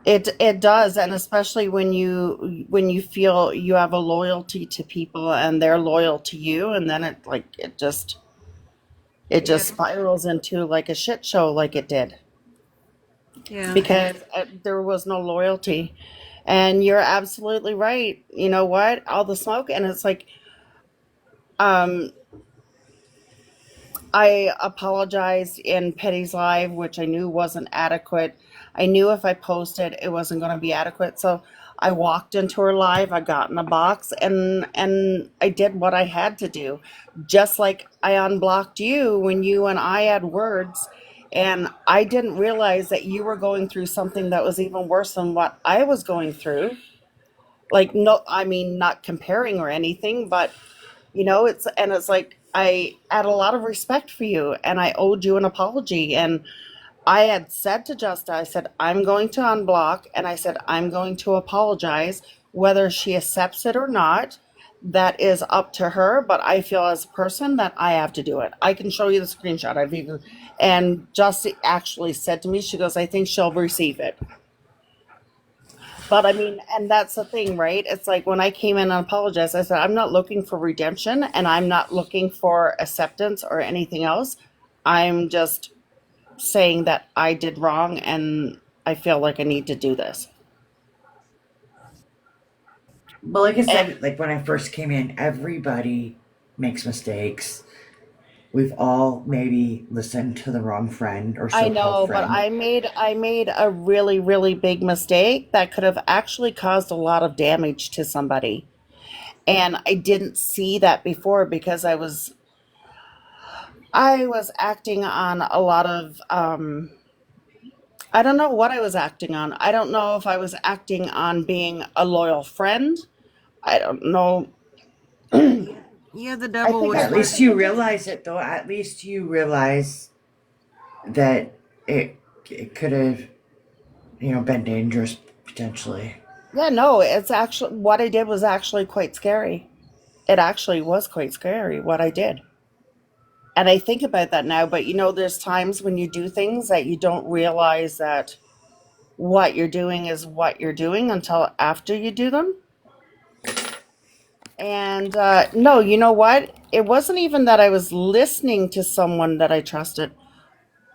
it does, and especially when you feel you have a loyalty to people and they're loyal to you, and then it Yeah, just spirals into like a shit show, like it did yeah, because there was no loyalty. And you're absolutely right. You know what? All the smoke, and it's like, um, I apologized in Petty's live, which I knew wasn't adequate. I knew if I posted, it wasn't going to be adequate. So I walked into her live. I got in a box, and I did what I had to do. Just like I unblocked you when you and I had words, and I didn't realize that you were going through something that was even worse than what I was going through. Like, no, I mean, not comparing or anything, but it's like I had a lot of respect for you and I owed you an apology. And I had said to Justa, I said, I'm going to unblock, and I said, I'm going to apologize. Whether she accepts it or not, that is up to her. But I feel as a person that I have to do it. I can show you the screenshot. And Justa actually said to me, she goes, I think she'll receive it. But I mean, and that's the thing, right? It's like when I came in and apologized, I said, I'm not looking for redemption and I'm not looking for acceptance or anything else. I'm just saying that I did wrong and I feel like I need to do this. But like I And said, like when I first came in, everybody makes mistakes. We've all maybe listened to the wrong friend or I so-called know, but friend. I made a really, really big mistake that could have actually caused a lot of damage to somebody. And I didn't see that before because I was acting on a lot of I don't know what I was acting on. I don't know if I was acting on being a loyal friend. I don't know. yeah, yeah. The I devil think I At was. least you realize it, though. At least you realize that it could have, been dangerous potentially. Yeah, no, it's actually what I did was actually quite scary. It actually was quite scary what I did. And I think about that now, but there's times when you do things that you don't realize that what you're doing is what you're doing until after you do them. And no, you know what? It wasn't even that I was listening to someone that I trusted.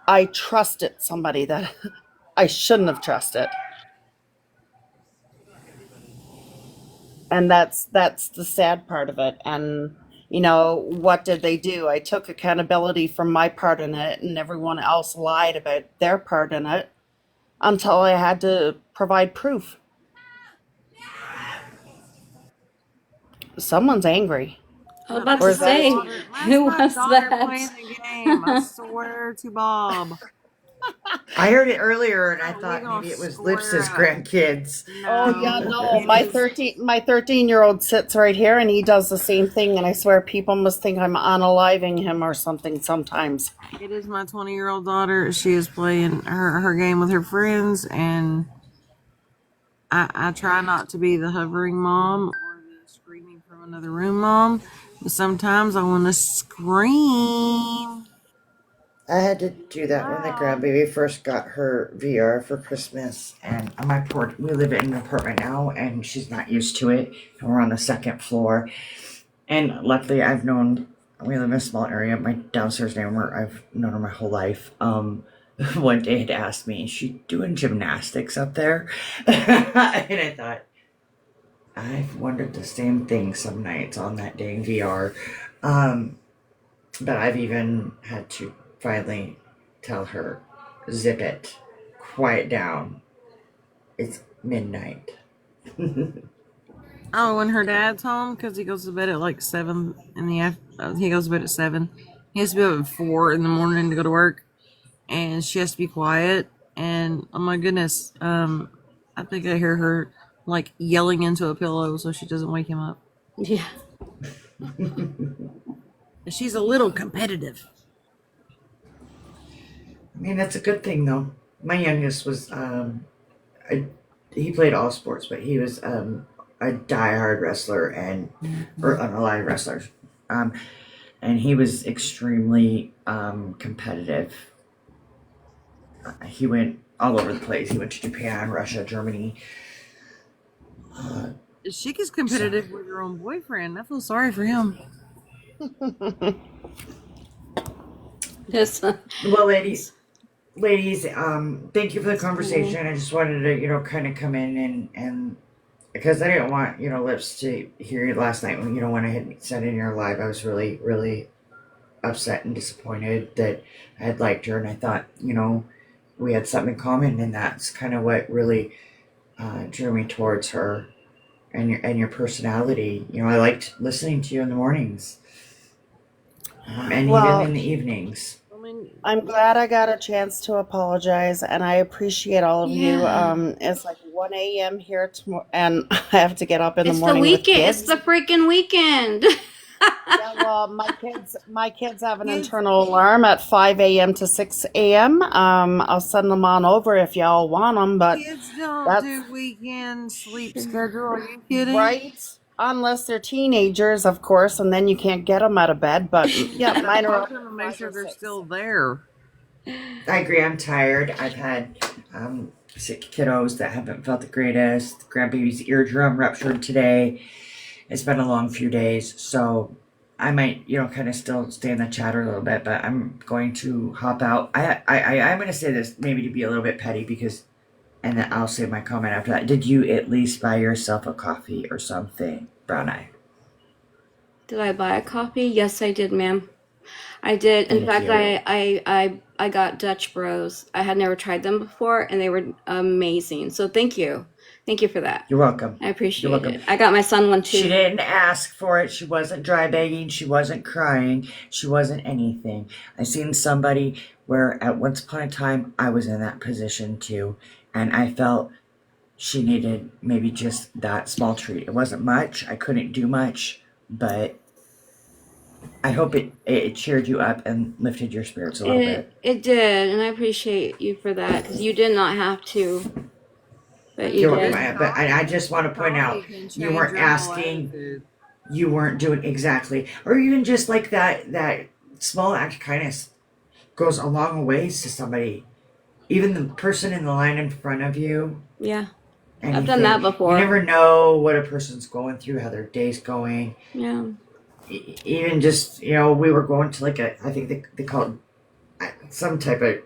I trusted somebody that I shouldn't have trusted. And that's the sad part of it. And what did they do? I took accountability for my part in it, and everyone else lied about their part in it until I had to provide proof. Someone's angry. I was about Or to is that a say, team? That's who my was daughter that? playing the game. I swear to Bob. I heard it earlier and I We thought gonna maybe it was square Lips's up. grandkids. Oh yeah, No, no. it My is. 13-year-old sits right here and he does the same thing, and I swear people must think I'm unaliving him or something sometimes. It is my 20-year-old daughter. She is playing her game with her friends, and I try not to be the hovering mom or the screaming from another room mom, but sometimes I want to scream. I had to do that when the Loud. grandbaby first got her VR for Christmas, and on we live in an apartment now, and she's not used to it. And we're on the second floor, and luckily I've known we live in a small area. My downstairs neighbor, I've known her my whole life. One day had asked me, is she doing gymnastics up there? And I thought, I've wondered the same thing some nights on that dang VR. But I've even had to finally tell her, zip it, quiet down. It's midnight. Oh, when her dad's home, because he goes to bed at like 7 in the he goes to bed at 7. He has to be up at 4 in the morning to go to work, and she has to be quiet. And oh my goodness, I think I hear her like yelling into a pillow so she doesn't wake him up. Yeah. She's a little competitive. I mean, that's a good thing, though. My youngest was, he played all sports, but he was a diehard wrestler and, or a lot of wrestlers. And he was extremely competitive. He went all over the place. He went to Japan, Russia, Germany. She gets competitive with her own boyfriend. I feel sorry for him. Yes. Well, ladies, thank you for the conversation. I just wanted to, kind of come in and because I didn't want, Lips to hear you last night when, when I had said in your live, I was really, really upset and disappointed that I had liked her. And I thought, we had something in common. And that's kind of what really drew me towards her and your personality. I liked listening to you in the mornings and Well, even in the evenings. I mean, I'm glad I got a chance to apologize, and I appreciate all of you. Yeah. It's like 1 a.m. here tomorrow, and I have to get up in the It's the morning with weekend. It's kids. the freaking weekend. Yeah, well, my kids have an internal alarm at 5 a.m. to 6 a.m. I'll send them on over if y'all want them, but kids don't that's do weekend sleep schedule. Are you kidding? right. Unless they're teenagers, of course, and then you can't get them out of bed. But yeah, mine are I'm up trying to at make 5 sure or they're 6. still there. I agree. I'm tired. I've had sick kiddos that haven't felt the greatest. The grandbaby's eardrum ruptured today. It's been a long few days, so I might, kind of still stay in the chat a little bit, but I'm going to hop out. I'm going to say this maybe to be a little bit petty because, and then I'll say my comment after that. Did you at least buy yourself a coffee or something, Brown Eye? Did I buy a coffee? Yes, I did, ma'am. I did. In Thank fact, you. I got Dutch Bros. I had never tried them before, and they were amazing. So thank you for that. You're welcome. I You're appreciate welcome. it. I got my son one She too. didn't ask for it. She wasn't dry begging. She wasn't crying. She wasn't anything. I seen somebody where at once upon a time I was in that position too, and I felt she needed maybe just that small treat. It wasn't much. I couldn't do much, but I hope it cheered you up and lifted your spirits a little bit. It did, and I appreciate you for that because you did not have to, but you You're welcome. did. But I just want to point out, Coffee can you change weren't your whole asking. attitude. You weren't doing exactly, or even just like that small act of kindness goes a long ways to somebody, even the person in the line in front of you. Yeah, I've Anything. done that You before. never know what a person's going through, how their day's going. Yeah. Even just, we were going to like I think they call it some type of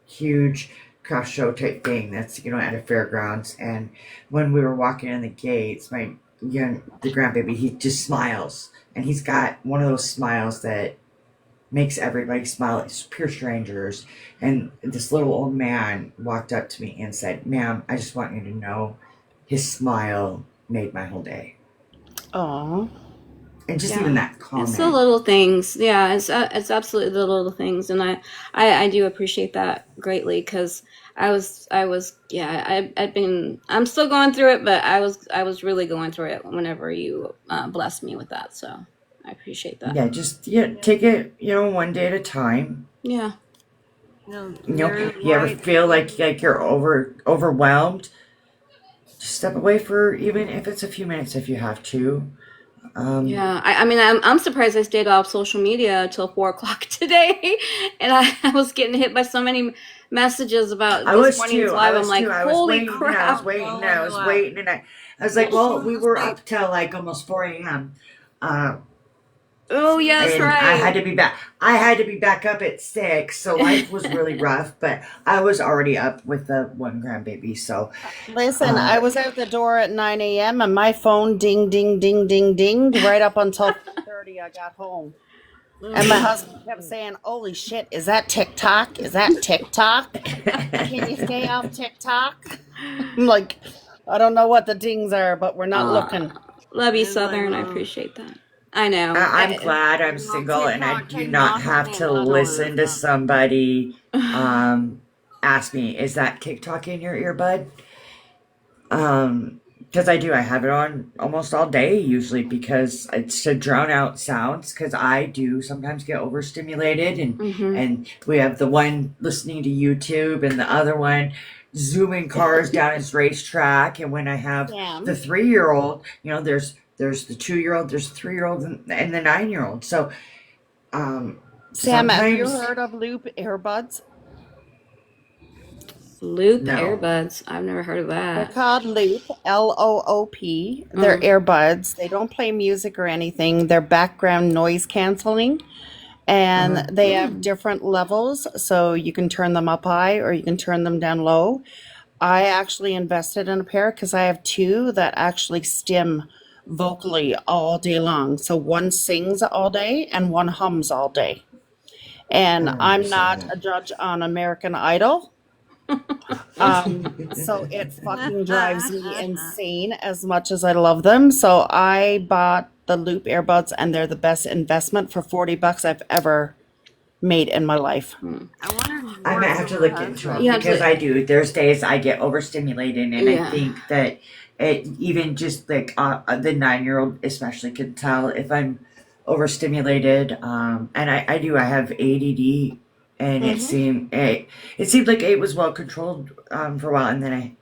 huge craft show type thing that's, at a fairgrounds. And when we were walking in the gates, the grandbaby, he just smiles. And he's got one of those smiles that makes everybody smile. It's pure strangers. And this little old man walked up to me and said, "Ma'am, I just want you to know his smile made my whole day." Oh, And just Yeah. even that It's comment. the little things. Yeah, it's absolutely the little things, and I do appreciate that greatly because I'm still going through it, but I was really going through it whenever you blessed me with that. So I appreciate that. Yeah, just take it, one day at a time. Yeah. You're You ever right. feel like you're overwhelmed? Just step away for even if it's a few minutes if you have to. Yeah, I mean, I'm surprised I stayed off social media till 4 o'clock today, and I was getting hit by so many messages about I this was morning's too. live. I'm like, I was holy waiting. crap! I was waiting. Well, I was well. waiting, and I was like, Well, well, we were up till like almost 4 a.m. Oh yeah, that's and I had right. to be back. I had to be back up at 6, so life was really rough. But I was already up with the one grandbaby, so Listen, uh, I was out the door at 9 a.m. and my phone ding, ding, ding, ding, dinged right up until 4:30 I got home. And my husband kept saying, "Holy shit, is that TikTok? Is that TikTok? Can you stay off TikTok?" I'm like, I don't know what the dings are, but we're not Aw, looking. love you, It's like, Southern. I well, appreciate that. I know. I'm glad I'm well, single and I TikTok do came not knocking have me and to my daughter. listen to somebody um, ask me, "Is that TikTok in your earbud?" Because I do. I have it on almost all day usually because it's to drown out sounds. Because I do sometimes get overstimulated, Mm-hmm. and we have the one listening to YouTube and the other one zooming cars down its racetrack. And when I have the Sam, 3-year-old, there's the 2-year-old, there's the 3-year-old, and the 9-year-old. So Sam, have you sometimes heard of Loop earbuds? Loop no. earbuds. I've never heard of They're that. called Loop, Loop. They're Mm. earbuds. They don't play music or anything. They're background noise canceling, and Uh-huh. they have Mm. different levels, so you can turn them up high or you can turn them down low. I actually invested in a pair because I have two that actually stim vocally all day long. So one sings all day and one hums all day. I And don't I'm understand not that. a judge on American Idol. So it fucking drives me insane as much as I love them. So I bought the Loop earbuds and they're the best investment for $40 I've ever made in my life. Mm. I wonder if it I might works have to with her look into them You husband. have because to. I do. There's days I get overstimulated, and I Yeah. think that even just like the 9-year-old especially could tell if I'm overstimulated. And I do. I have ADD, and Hmm. it seemed like it was well controlled for a while, and then I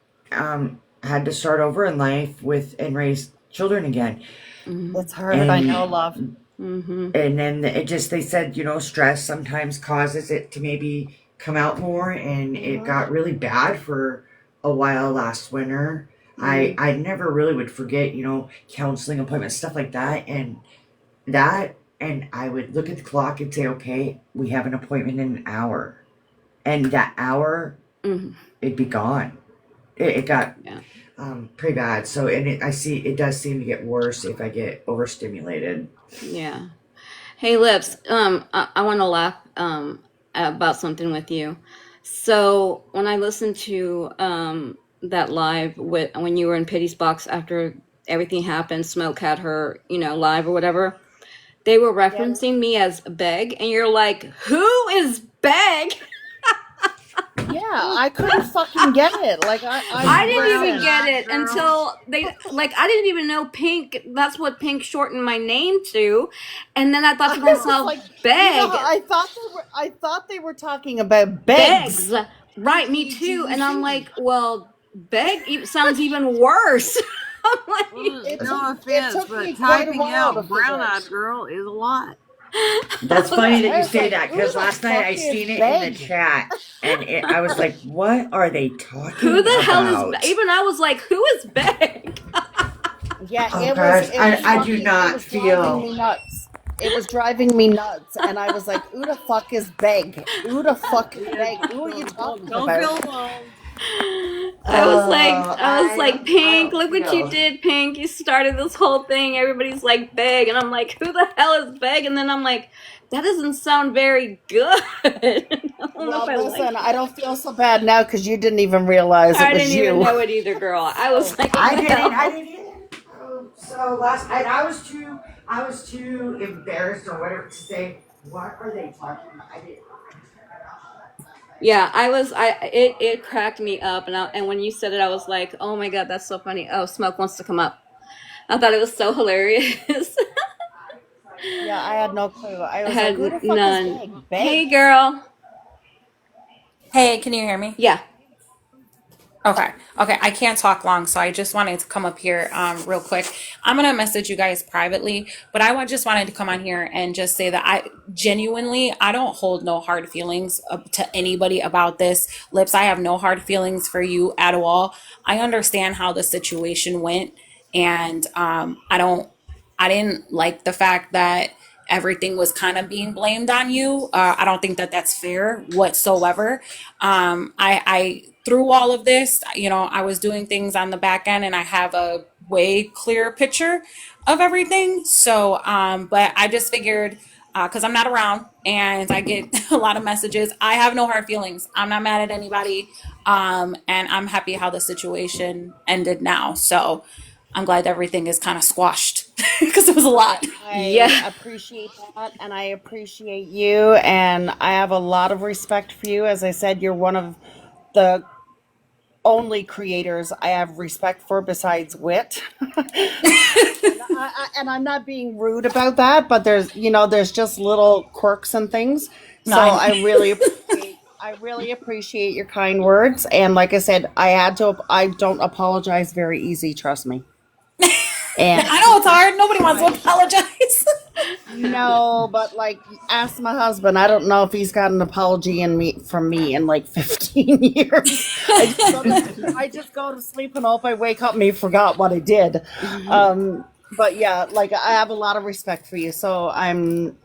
had to start over in life with and raise children again, Mm-hmm. It's hard, I know, and love. Mm-hmm. and then it just they said stress sometimes causes it to maybe come out more, and it Hmm. got really bad for a while last winter. Mm. I never really would forget counseling appointments, stuff like that, and I would look at the clock and say, okay, we have an appointment in an hour, and that hour Mm. it'd be gone. It got Yeah. pretty bad. So, and I see it does seem to get worse if I get overstimulated. Yeah. Hey, Lips. I want to laugh about something with you. So when I listened to that live with when you were in Pity's box after everything happened, Smoke had her, live or whatever. They were Yeah. referencing me as Beg, and you're like, who is Beg? Yeah, I couldn't fucking get it. Like I You I didn't brown even listen. get eyed it girl. until I didn't even know Pink, that's what Pink shortened my name to. And then I thought to I was myself, like, Beg, I thought they were talking about begs. begs. Right, me too. And I'm BEGG. like, well, sounds even worse. I'm like, Well, It took no it offense, took but me quite a typing while to out figure brown it. eyed girl is a lot. That's Yeah, funny that I you was say like, that who because the last night fuck I is seen it in the Beg? chat, and I was like, "What are they who talking the hell is, about?" even I was like, who is Beg? Yeah, Oh gosh, I do it not was driving feel. me nuts. It was driving me nuts, and I was like, who the fuck is Beg? Who the fuck is Yeah, Beg? Who are you talking don't about? feel alone. I was like, I Pink, don't look what you feel. did, Pink. You started this whole thing. Everybody's like Beg, and I'm like, who the hell is Beg? And then I'm like, that doesn't sound very good. I don't know if Well, I like listen, I it. don't feel so bad now because you didn't even realize it I was didn't even you. know it either, girl. I was So like, what I the didn't. I hell? didn't either. So last night I was too. I was too embarrassed or whatever to say. What are they talking about? I didn't. Yeah, I was. It cracked me up, and when you said it, I was like, oh my god, that's so funny. Oh, Smoke wants to come up. I thought it was so hilarious. yeah, I had no clue. I I was like, who had the fuck is none. Beg? Hey, Beg? girl. Hey, can you hear me? Yeah. Okay. Okay. I can't talk long, so I just wanted to come up here real quick. I'm gonna message you guys privately, but just wanted to come on here and just say that I don't hold no hard feelings to anybody about this. Lips, I have no hard feelings for you at all. I understand how the situation went, and I didn't like the fact that everything was kind of being blamed on you. I don't think that that's fair whatsoever. I through all of this, you know, I was doing things on the back end, and I have a way clearer picture of everything. So, but I just figured, because I'm not around and I get a lot of messages, I have no hard feelings. I'm not mad at anybody. And I'm happy how the situation ended now. So I'm glad everything is kind of squashed because it was a lot. I Yeah. appreciate that, and I appreciate you, and I have a lot of respect for you. As I said, you're one of the only creators I have respect for besides Wit. And I'm not being rude about that, but there's just little quirks and things. No, So I really appreciate your kind words. And like I said, I don't apologize very easy, trust me. And I know it's hard. Nobody wants to apologize. no, but like, ask my husband. I don't know if he's got an apology from me in like 15 years. I just go to sleep and hope I wake up and he forgot what I did. But yeah, like, I have a lot of respect for you, so I'm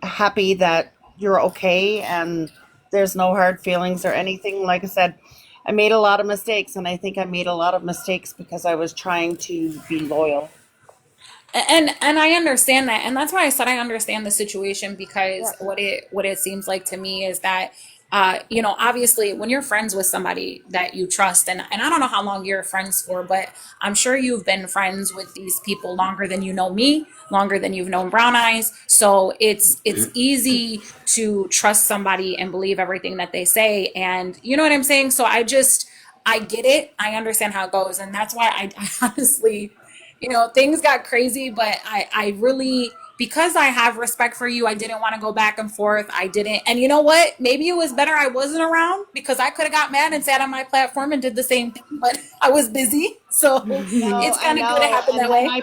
happy that you're okay and there's no hard feelings or anything. Like I said, I made a lot of mistakes, and I think I made a lot of mistakes because I was trying to be loyal. And I understand that, and that's why I said I understand the situation, because Yeah. what it seems like to me is that you know, obviously when you're friends with somebody that you trust, and I don't know how long you're friends for, but I'm sure you've been friends with these people longer than you know me, longer than you've known Brown Eyes. So it's easy to trust somebody and believe everything that they say, and you know what I'm saying? So I get it. I understand how it goes, and that's why I honestly, you know, things got crazy, but I really, because I have respect for you, I didn't want to go back and forth. I didn't. And you know what? Maybe it was better I wasn't around, because I could have got mad and sat on my platform and did the same thing, but I was busy. So No, it's I kind of good it know, happened that way.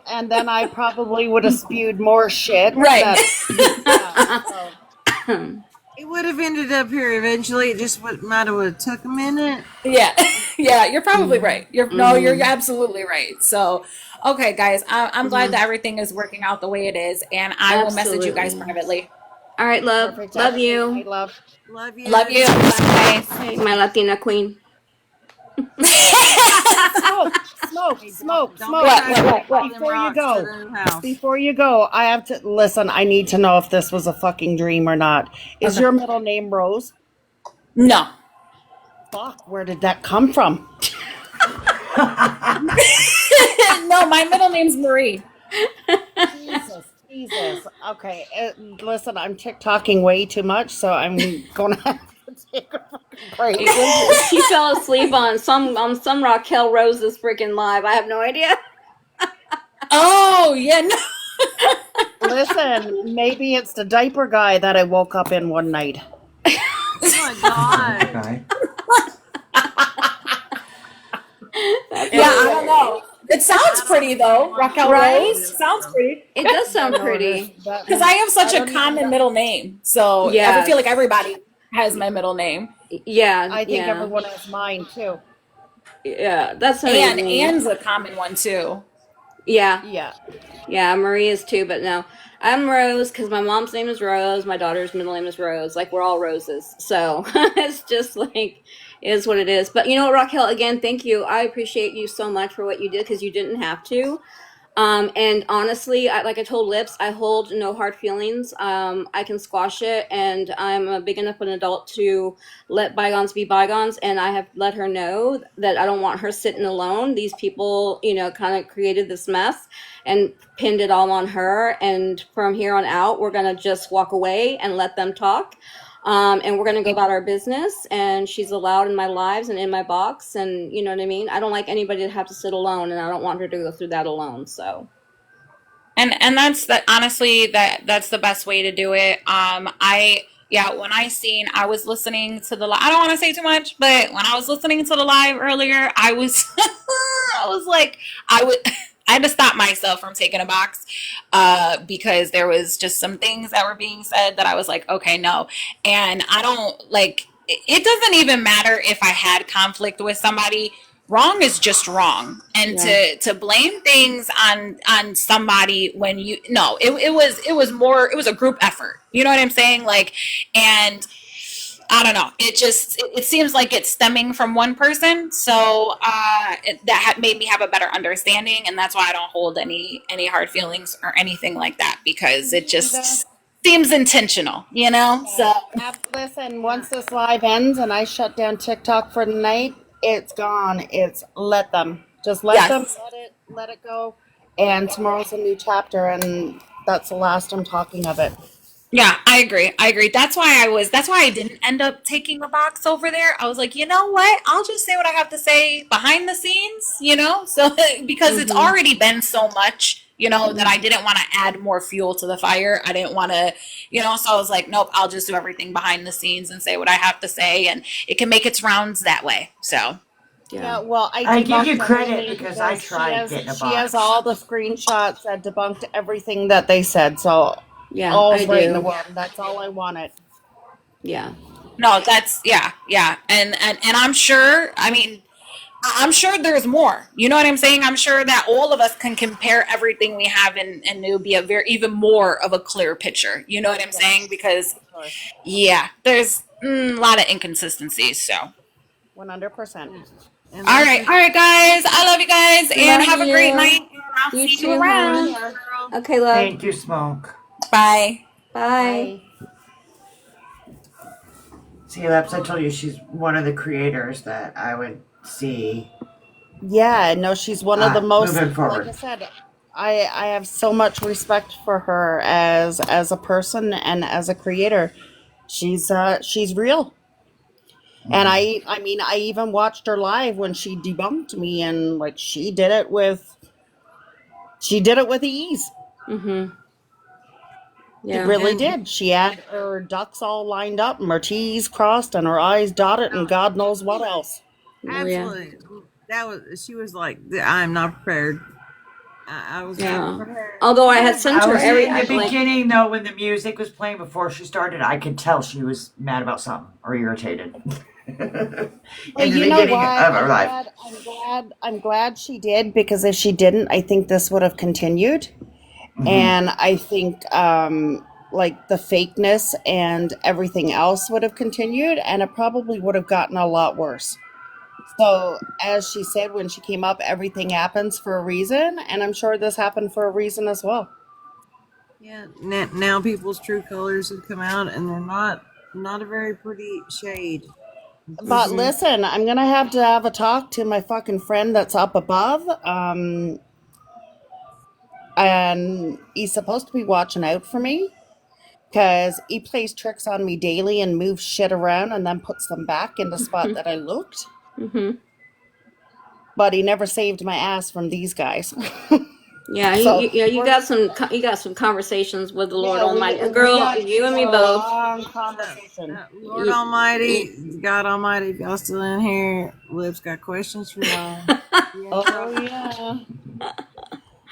and then I probably would have spewed more shit. Right. Yeah, so. It would have ended up here eventually. It just might have took a minute. Yeah. Yeah, you're probably right. You're absolutely right. So, okay, guys, I'm glad that everything is working out the way it is, and I will message you guys Absolutely. privately. All right, love. Perfect. Love Hey, you. love. Love you. Love you. Bye. Hey, my Latina queen. Smoke. Don't What? Before you go, I have to listen. I need to know if this was a fucking dream or not. Is Okay. your middle name Rose? No. Fuck, where did that come from? No, my middle name's Marie. Jesus. Okay, listen, I'm TikToking way too much, so I'm gonna have to take a fucking break. She fell asleep on some Raquel Rose's freaking live. I have no idea. Oh, yeah, no. Listen, maybe it's the diaper guy that I woke up in one night. Oh my God. Okay. Yeah, I don't know. It sounds pretty though, Raquel Right? Rose. Sounds pretty. It does sound pretty. Because I have such a common middle name, so I Yes. feel like everybody has my middle name. Yeah. I think yeah. everyone has mine too. Yeah, that's And amazing. Anne's a common one too. Yeah. Yeah. Yeah, Marie is too, but no. I'm Rose because my mom's name is Rose. My daughter's middle name is Rose. Like, we're all Roses. So it's just like, it is what it is. But you know what, Raquel, again, thank you. I appreciate you so much for what you did because you didn't have to. And honestly, like I told Lips, I hold no hard feelings. I can squash it, and I'm a big enough an adult to let bygones be bygones. And I have let her know that I don't want her sitting alone. These people, you know, kind of created this mess and pinned it all on her. And from here on out, we're going to just walk away and let them talk. And we're going to go about our business, and she's allowed in my lives and in my box. And you know what I mean? I don't like anybody to have to sit alone, and I don't want her to go through that alone. So, And that's that, honestly, that's the best way to do it. When I was listening to the I don't want to say too much, but when I was listening to the live earlier, I was I was like, I had to stop myself from taking a box because there was just some things that were being said that I was like, okay, no. And I don't like it doesn't even matter if I had conflict with somebody. wrong is just wrong, and Yeah. to blame things on somebody when you no it was more, it was a group effort, you know what I'm saying, like, and I don't know. It seems like it's stemming from one person. So made me have a better understanding, and that's why I don't hold any hard feelings or anything like that, because it Neither. just seems intentional, you know. So Listen, once this live ends and I shut down TikTok for the night, it's gone. It's let them. Just let them yes, let it go. And tomorrow's a new chapter and that's the last I'm talking of it. yeah, I agree. I agree. That's why I didn't end up taking the box over there. I was like, you know what? I'll just say what I have to say behind the scenes, you know? So because it's Mm-hmm. already been so much, you know, that I didn't want to add more fuel to the fire. I didn't want to, you know, so I was like, nope, I'll just do everything behind the scenes and say what I have to say, and it can make its rounds that way. So, Yeah, Yeah. well, I I give you debunked credit everything because I because tried getting a she has box. all the screenshots that debunked everything that they said. So Yeah, I all's right in the do. world. That's all I wanted. Yeah. no, that's yeah, yeah. And I'm sure, I mean, I'm sure there's more. You know what I'm saying? I'm sure that all of us can compare everything we have, and it'll be a very even more of a clear picture. You know what I'm saying? Yes, Because of course. yeah, there's a lot of inconsistencies. So, 100%. Yeah. And all right, guys. I love you guys, and Love have a great you. night. And I'll You see you too, take hon. around. care, girl. Okay, love. Thank you, Smoke. Bye. Bye. Bye. See, Leps, I told you she's one of the creators that I would see Yeah, no, she's one of the most, moving like I forward. said, I have so much respect for her as a person and as a creator. She's real. And Hmm. I mean, I even watched her live when she debunked me and like she did it with ease. Mm-hmm. She Yeah. really And did. She had her ducks all lined up and her T's crossed and her I's dotted and no, God knows what else. Oh yeah. absolutely, that was, she was like, I'm not prepared. I was not Yeah. prepared. Although I had sent I her was every in I the like beginning though when the music was playing before she started. I could tell she was mad about something or irritated. In Well, the you know beginning what? of her life. I'm glad she did because if she didn't, I think this would have continued. Hmm. And I think like the fakeness and everything else would have continued and it probably would have gotten a lot worse. So, as she said when she came up, everything happens for a reason, and I'm sure this happened for a reason as well. Yeah, now people's true colors have come out, and they're not a very pretty shade. It's But just mm-hmm. listen, I'm gonna have to have a talk to my fucking friend that's up above. And he's supposed to be watching out for me because he plays tricks on me daily and moves shit around and then puts them back in the spot that I looked. Mm-hmm. But he never saved my ass from these guys. Yeah, So you we're got you got some conversations with the Lord yeah, Almighty. we Girl, got you and me a both. long conversation. Lord You, you, Almighty, God Almighty, if y'all still in here, Lips got questions for y'all. She ain't Oh trouble. yeah.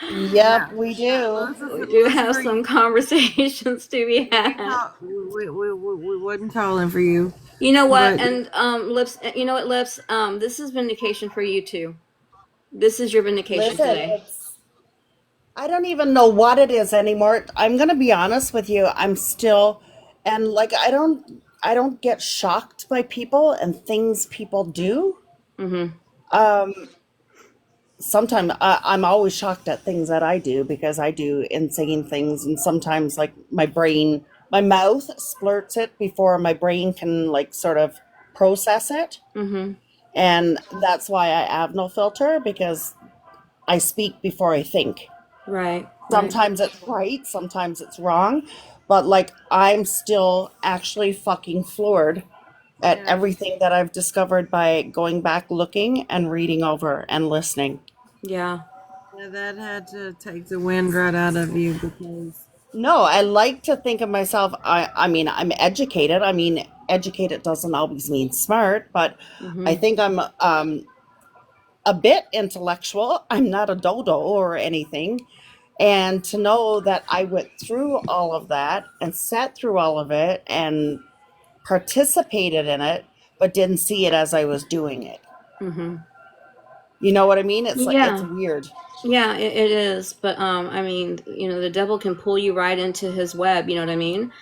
Yep, Now, we now do. we do have Lucifer, some conversations to be we had. call we wasn't calling for you, You know what? but And lips. You know what, lips. This is vindication for you too. This is your vindication Listen, today. it's I don't even know what it is anymore. I'm gonna be honest with you. I'm still and like I don't get shocked by people and things people do. Mm-hmm. Um Sometimes I'm always shocked at things that I do because I do insane things, and sometimes like my mouth splurts it before my brain can like sort of process it, Mm-hmm. and that's why I have no filter because I speak before I think. Right. Right. Sometimes it's right, sometimes it's wrong, but like I'm still actually fucking floored at yeah, everything that I've discovered by going back looking and reading over and listening. Yeah. yeah, that had to take the wind right out of you because No, I like to think of myself. I mean, I'm educated. I mean, educated doesn't always mean smart, but I Mm-hmm. think I'm a bit intellectual. I'm not a dodo or anything. And to know that I went through all of that and sat through all of it and participated in it, but didn't see it as I was doing it. Mm-hmm. You know what I mean? It's like it's Yeah. weird. Yeah, it is. But I mean, the devil can pull you right into his web, you know what I mean?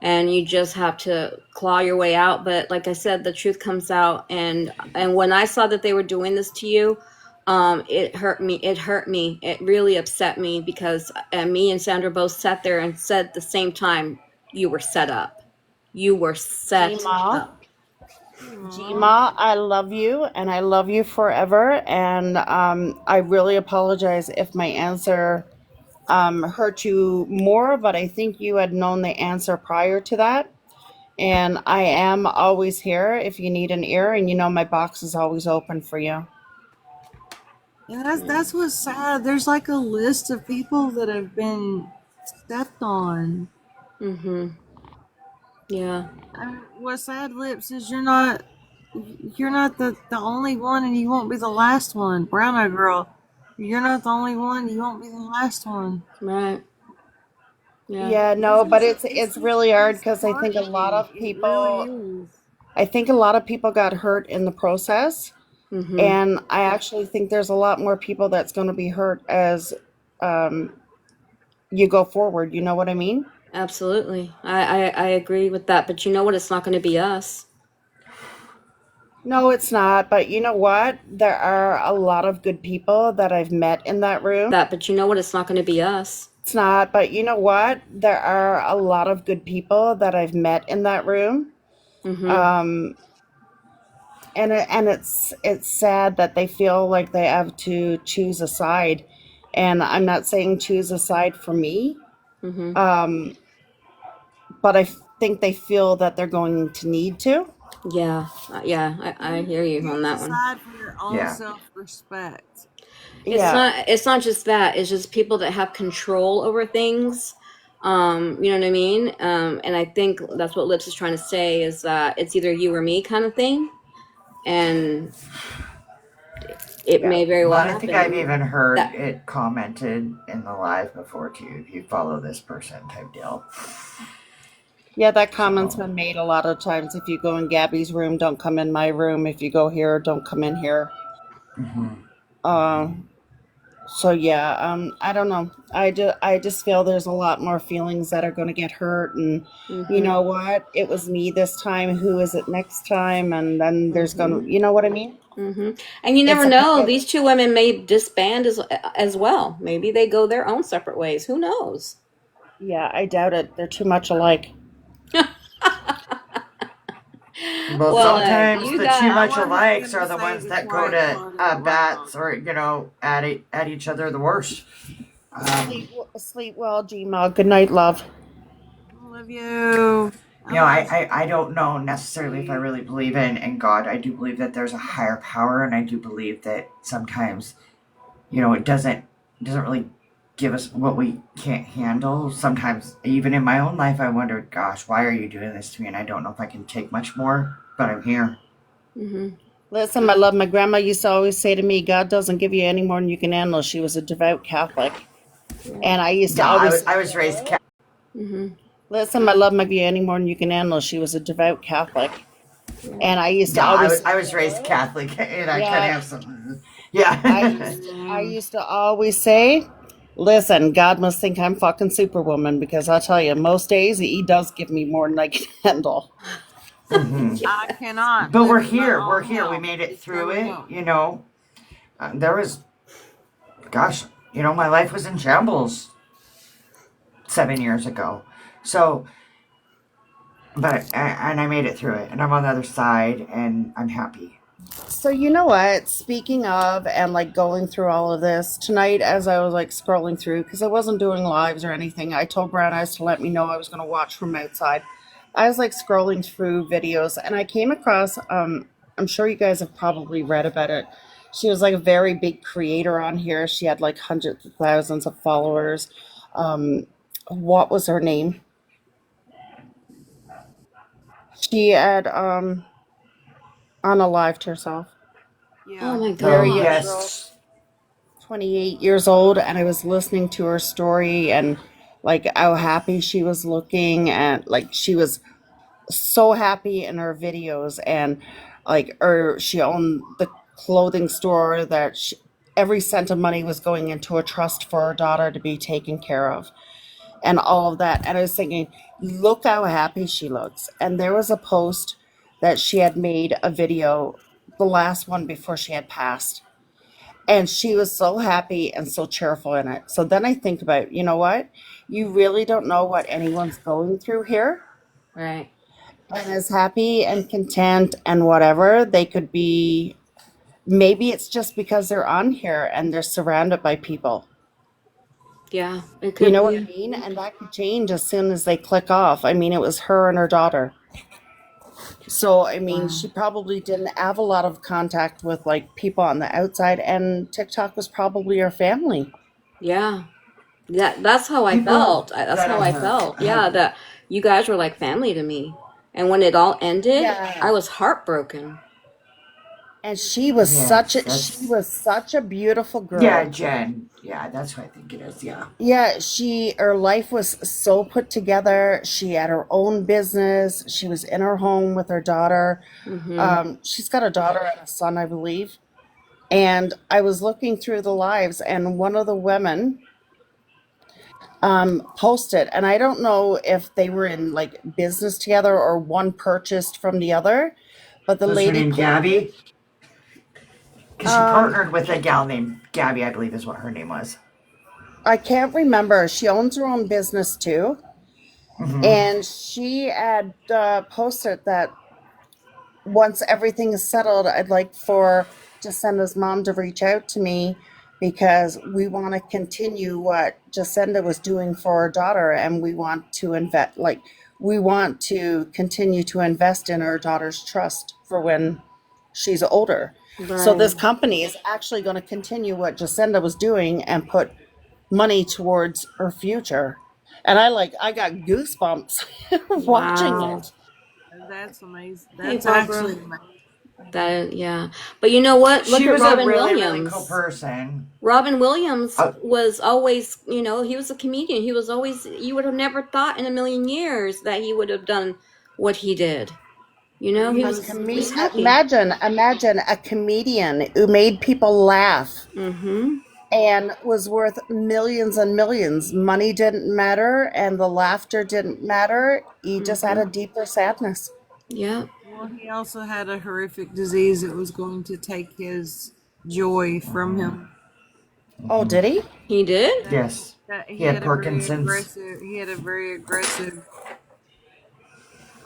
And you just have to claw your way out. But like I said, the truth comes out. And when I saw that they were doing this to you, it hurt me. It hurt me. It really upset me because me and Sandra both sat there and said at the same time, you were set up. You were set Gma, up. Aw. Gma, I love you and I love you forever. And I really apologize if my answer hurt you more, but I think you had known the answer prior to that. And I am always here if you need an ear, and you know my box is always open for you. Yeah, that's what's sad. There's like a list of people that have been stepped on. Mm-hmm. Yeah. What's sad, Lips, is you're not the only one, and you won't be the last one. Brown Eye Girl, you're not the only one. You won't be the last one. Right. Yeah. Yeah, It's no, but just it's really hard because It really is. I think a lot of people got hurt in the process, Mm-hmm. and I actually think there's a lot more people that's going to be hurt as um, you go forward. You know what I mean? Absolutely. I agree with that. But you know what? It's not going to be us. No, it's not. But you know what? There are a lot of good people that I've met in that room. But you know what? It's not going to be us. It's not. But you know what? There are a lot of good people that I've met in that room. Mm-hmm. Um, and it's sad that they feel like they have to choose a side, and I'm not saying choose a side for me, Mm-hmm. um, but I think they feel that they're going to need to. Yeah. Yeah. I hear you on You that one. decide for your own Yeah. self-respect. Yeah, It's not just that. It's just people that have control over things. You know what I mean? And I think that's what Lips is trying to say is that it's either you or me kind of thing. And it Yeah. may very well But I think I've happen even heard that it commented in the live before too. If you follow this person, type deal. yeah, that comment's So been made a lot of times. If you go in Gabby's room, don't come in my room. If you go here, don't come in here. hmm Uh, so yeah, I don't know. I just feel there's a lot more feelings that are going to get hurt, and you mm-hmm. know what? It was me this time. Who is it next time? And then there's Mm-hmm. gonna, you know what I mean? Mm-hmm. And you It's never a know. it, These two women may disband as well. Maybe they go their own separate ways. Who knows? yeah, I doubt it. They're too much alike. Well, Well, sometimes you the too got much I wasn't alikes gonna are the say ones the that go quiet to part out loud. bats or at each other the worst. Sleep, sleep well, Gma. Good night, love. I love you. You know, I don't know necessarily if I really believe in God. I do believe that there's a higher power, and I do believe that sometimes, it doesn't really give us what we can't handle. Sometimes, even in my own life, I wondered, gosh, why are you doing this to me? And I don't know if I can take much more, but I'm here. Mm-hmm. Listen, my love. My grandma used to always say to me, "God doesn't give you any more than you can handle." She was a devout Catholic, and I used to Yeah, always I was raised Catholic. Mm-hmm. listen. My love, might be any more than you can handle. She was a devout Catholic, and I used to Yeah, always, I was raised Catholic, and I kind of yeah, have some. Yeah. I used to always say, "Listen, God must think I'm fucking Superwoman because I tell you, most days He does give me more than I can handle." hmm I cannot But live we're in my here. We're own here. We hell. made it Just through so you it. know. There was, gosh, my life was in shambles 7 years ago. So, and I made it through it, and I'm on the other side, and I'm happy. So you know what? Speaking of and like going through all of this tonight, as I was like scrolling through because I wasn't doing lives or anything, I told Brown Eyes to let me know I was going to watch from outside. I was like scrolling through videos and I came across. I'm sure you guys have probably read about it. She was like a very big creator on here. She had like hundreds of thousands of followers. Um, what was her name? She had unalived herself. Oh Yeah. my Very Oh, young gosh. girl. yes. 28 years old, and I was listening to her story and like how happy she was looking, and like she was so happy in her videos, and like or she owned clothing store that every cent of money was going into a trust for her daughter to be taken care of and all of that. And I was thinking, look how happy she looks. And there was a post that she had made a video, the last one before she had passed. And she was so happy and so cheerful in it. So then I think about, you know what? You really don't know what anyone's going through here. Right. And as happy and content and whatever they could be. Maybe it's just because they're on here and they're surrounded by people. Yeah. It You could know what I be. mean? And that could change as soon as they click off. I mean, it was her and her daughter. So, I mean, Wow. she probably didn't have a lot of contact with like people on the outside, and TikTok was probably her family. Yeah. That's how I People felt. That's that how I felt. Yeah, that you guys were like family to me. And when it all ended, I Yeah. was heartbroken. And she was yes, she was such a beautiful yeah, girl. Jen. Yeah, that's what I think it is. Yeah. Yeah, her life was so put together. She had her own business. She was in her home with her daughter. She's got a daughter and a son, I believe. And I was looking through the lives, and one of the women posted, and I don't know if they were in like business together or one purchased from the other, but the Was her lady name put, Gabby? Because she um, partnered with a gal named Gabby, I believe is what her name was. I can't remember. She owns her own business too. And she had posted that once everything is settled, I'd like for Jacinda's mom to reach out to me because we want to continue what Jacinda was doing for her daughter, and we want to invest, like, we want to continue to invest in her daughter's trust for when she's older. So this Right. company is actually going to continue what Jacinda was doing and put money towards her future. And I got goosebumps watching Wow. it. That's amazing. Hey, That's Barbara. actually amazing. Yeah. But you know what? Look She at was a Robin really, really cool Williams. person. Robin Williams Uh, was always, he was a comedian. He was always, you would have never thought in a million years that he would have done what he did. He He A was was happy. imagine a comedian who made people laugh Mm-hmm. and was worth millions and millions. Money didn't matter and the laughter didn't matter. He just had a Mm-hmm. deeper sadness. Yeah. well. He also had a horrific disease that was going to take his joy from him. Oh, did he? He did? yes. That He had Parkinson's. He had a very aggressive.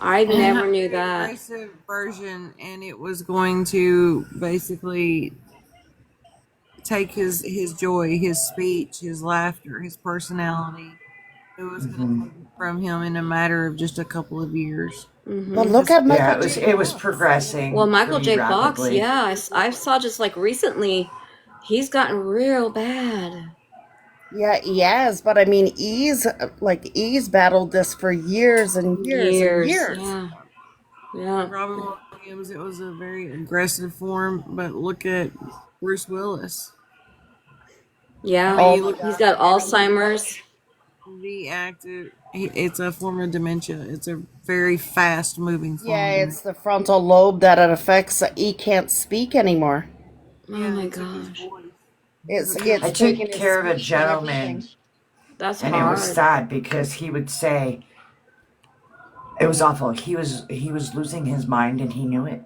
I He had never a knew very that. aggressive version, and it was going to basically take his joy, his speech, his laughter, his personality. It was going to take it from him in a matter of just a couple of years. Well, Mm-hmm. look at Yeah, Michael J. it was Fox. progressing Well, Michael pretty J. Fox, rapidly. yeah, I saw just like recently, he's gotten real bad. Yeah, he has, but I mean, he's battled this for years and years and Years. years. Yeah. Yeah. Robin Williams, it was a very aggressive form, but look at Bruce Willis. Yeah. Oh He my looked He's God. got Alzheimer's. the active. It's a form of dementia. It's a very fast moving form Yeah, of dementia. it's the frontal lobe that it affects. He can't speak anymore. Oh Yeah, my it took his gosh. voice. It's I it's took taking his care of a speech and everything. gentleman, That's and it was hard. sad because he would say it was awful. He was losing his mind, and he knew it.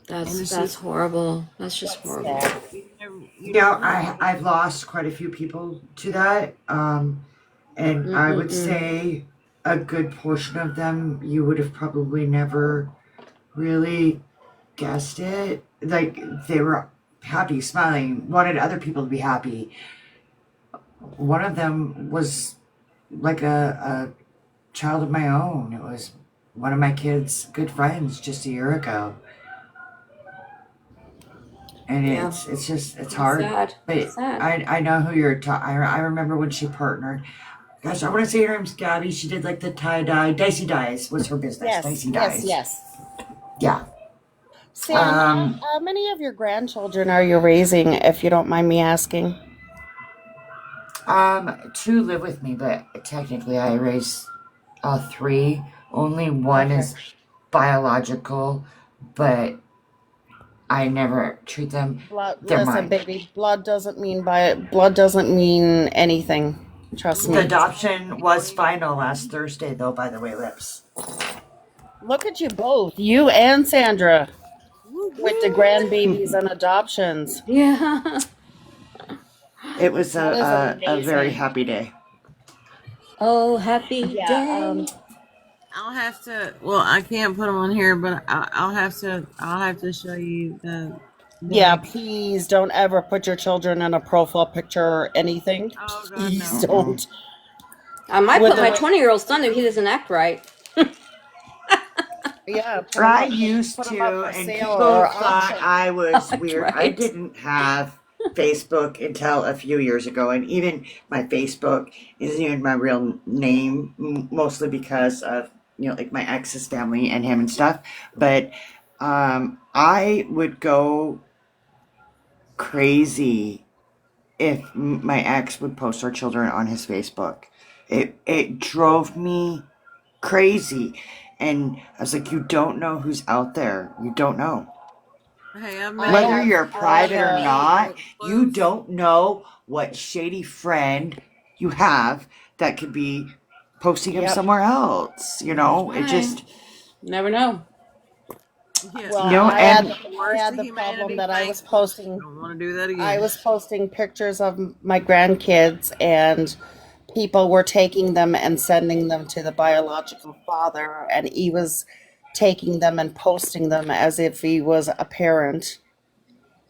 And it's That's just horrible. That's just That's horrible. sad. you Yeah, never know. I've lost quite a few people to that, and I would Mm-mm-mm. say a good portion of them you would have probably never really guessed it. Like they were happy, smiling, wanted other people to be happy. One of them was like a child of my own. It was one of my kids' good friends just a year ago. And Yeah. it's just it's It's hard. sad. But It's sad. I know who you're I remember when she partnered. Gosh, I want to say her name's Gabby. She did like the tie dye. Dicey Dyes was her business. Yes, Dicey yes, Dyes. yes. Yeah. Sam, Um, how many of your grandchildren are you raising, if you don't mind me asking? two live with me, but technically I raised three. Only one Okay. is biological, but I never treat them. Blood, They're listen, mine. baby, blood doesn't mean anything. Trust The me. adoption was final last Thursday, though. By the way, Lips. Look at you both, you and Sandra, Woo with the woo. grandbabies and adoptions. Yeah. It was That is a very amazing. happy day. Oh, happy Yeah, day. I'll have to. Well, I can't put them on here, but I'll have to. I'll have to show you yeah, the. please don't ever put your children in a profile picture or anything. Oh God, Please no. don't. I might With put my the 20-year-old son if he doesn't act right. yeah, I used put them up to, for and sale people or thought auction. I was Act weird. I right. didn't have Facebook until a few years ago, and even my Facebook isn't even my real name, mostly because of like my ex's family and him and stuff. But I would go crazy if my ex would post our children on his Facebook. It drove me crazy. And I was like, you don't know who's out there. You don't know. Hey, I've I met Whether have you're I have private or a not, you close. don't know what shady friend you have that could be posting him yep. somewhere else. That's It right. just, Never know. Yeah, Well, and the I worst had of the problem humanity. that Thanks. Don't want to do that I again. was posting pictures of my grandkids and people were taking them and sending them to the biological father and he was taking them and posting them as if he was a parent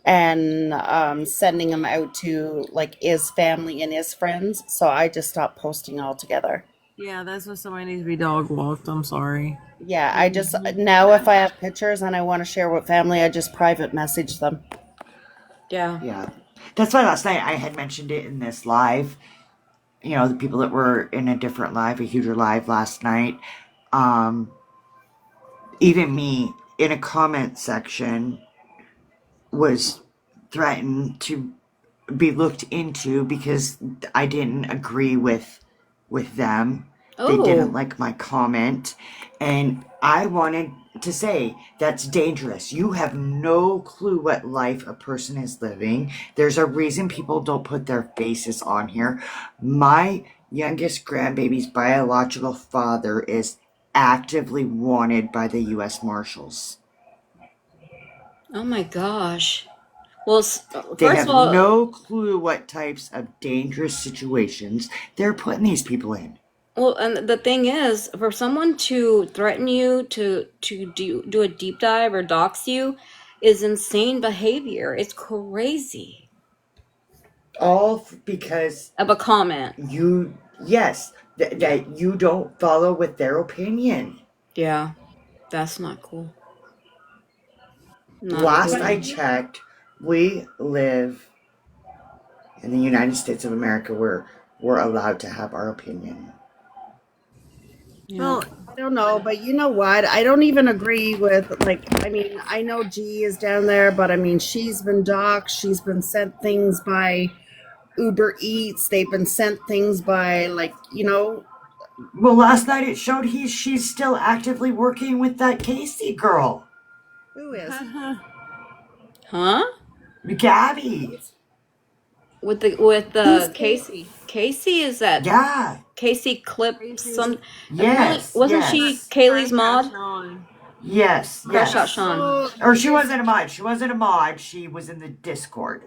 and sending them out to like his family and his friends. So I just stopped posting altogether. Yeah, that's when somebody needs to be dog walked. I'm sorry. Yeah, I just now if I have pictures and I want to share with family, I just private message them. Yeah. yeah. That's why last night I had mentioned it in this live. The people that were in a different live, a huger live last night. Um, Even me in a comment section was threatened to be looked into because I didn't agree with them. They didn't Oh. like my comment, and I wanted to say that's dangerous. You have no clue what life a person is living. There's a reason people don't put their faces on here. My youngest grandbaby's biological father is actively wanted by the U.S. Marshals. Oh my gosh. Well, They first have of all, no clue what types of dangerous situations they're putting these people in. well, and the thing is, for someone to threaten you to do a deep dive or dox you is insane behavior. It's crazy. All because Of a comment. yes, that you don't follow with their opinion. Yeah. That's not cool. Not Last cool. I checked, we live in the United States of America where we're allowed to have our opinion. Yeah. Well, I don't know, but you know what? I don't even agree with I mean, I know G is down there, but I mean, she's been doxxed, she's been sent things by Uber Eats, they've been sent things by Well, last night it showed she's still actively working with that Casey girl, who is? Huh? Gabby. With the Who's Casey. Casey is that Yeah. Casey Clip Casey's some apparently Yes. wasn't she Yes. Kaylee's Crash Out mod? Sean. Yes. Crash Out Yes. Sean. Oh, Or she wasn't a mod. She wasn't a mod. She was in the Discord.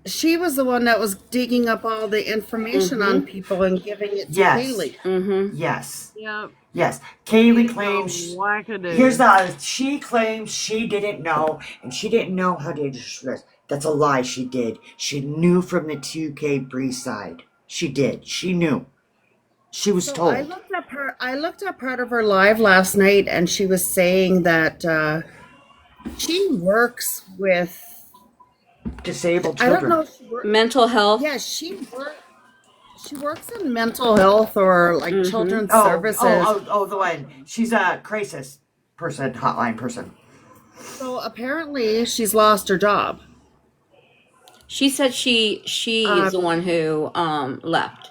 she was the one that was digging up all the information on Mm-hmm. people and giving it to Yes. Kaylee. Mm-hmm. Yes. Yep. Yes. Kaylee He's a claims. wackadoo. Here's the. She claims she didn't know, and she didn't know how dangerous she was. That's a lie. She did. She knew from the 2K Bree side. She did. She knew. She was So told. I looked up part of her live last night, and she was saying that she works with. Disabled I don't children. know. If she works. Mental health. Yeah, she works in mental health or like Mm-hmm. children's Oh, services. the one. She's a crisis person, hotline person. So apparently she's lost her job. She said she is the one who left.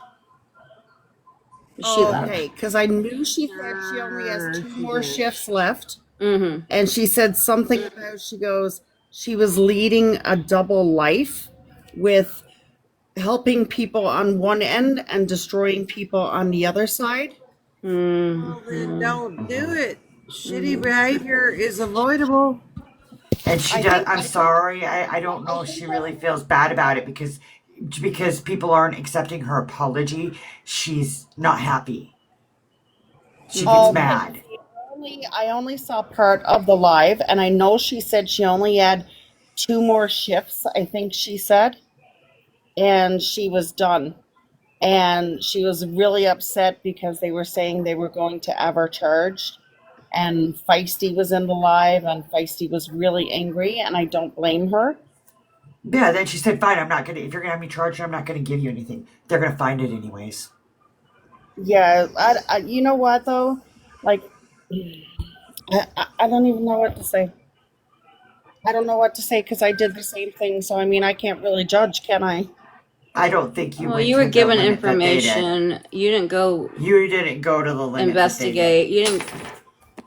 She left. Okay, because I knew she said she only has Sure, two she more did. shifts left. Mm-hmm. And she said something about, she goes, She was leading a double life with helping people on one end and destroying people on the other side. Well, then Mm-hmm. don't do it. Shitty Mm. behavior is avoidable. And she I does. think I'm sorry. I don't I know if think she really feels bad about it because people aren't accepting her apology. She's not happy. She gets Mm-hmm. okay. mad. I only saw part of the live, and I know she said she only had 2 more shifts, I think she said, and she was done. And she was really upset because they were saying they were going to have her charged. And Feisty was in the live, and Feisty was really angry, and I don't blame her. Yeah. Then she said, "Fine. I'm not gonna. If you're gonna have me charged, I'm not gonna give you anything. They're gonna find it anyways." Yeah, you know what though? Like, I don't even know what to say. I don't know what to say because I did the same thing. So I mean, I can't really judge, can I? I don't think you Well, went you were to the given limit that they did. information. You didn't go You didn't go to the limit that they did. investigate. You didn't.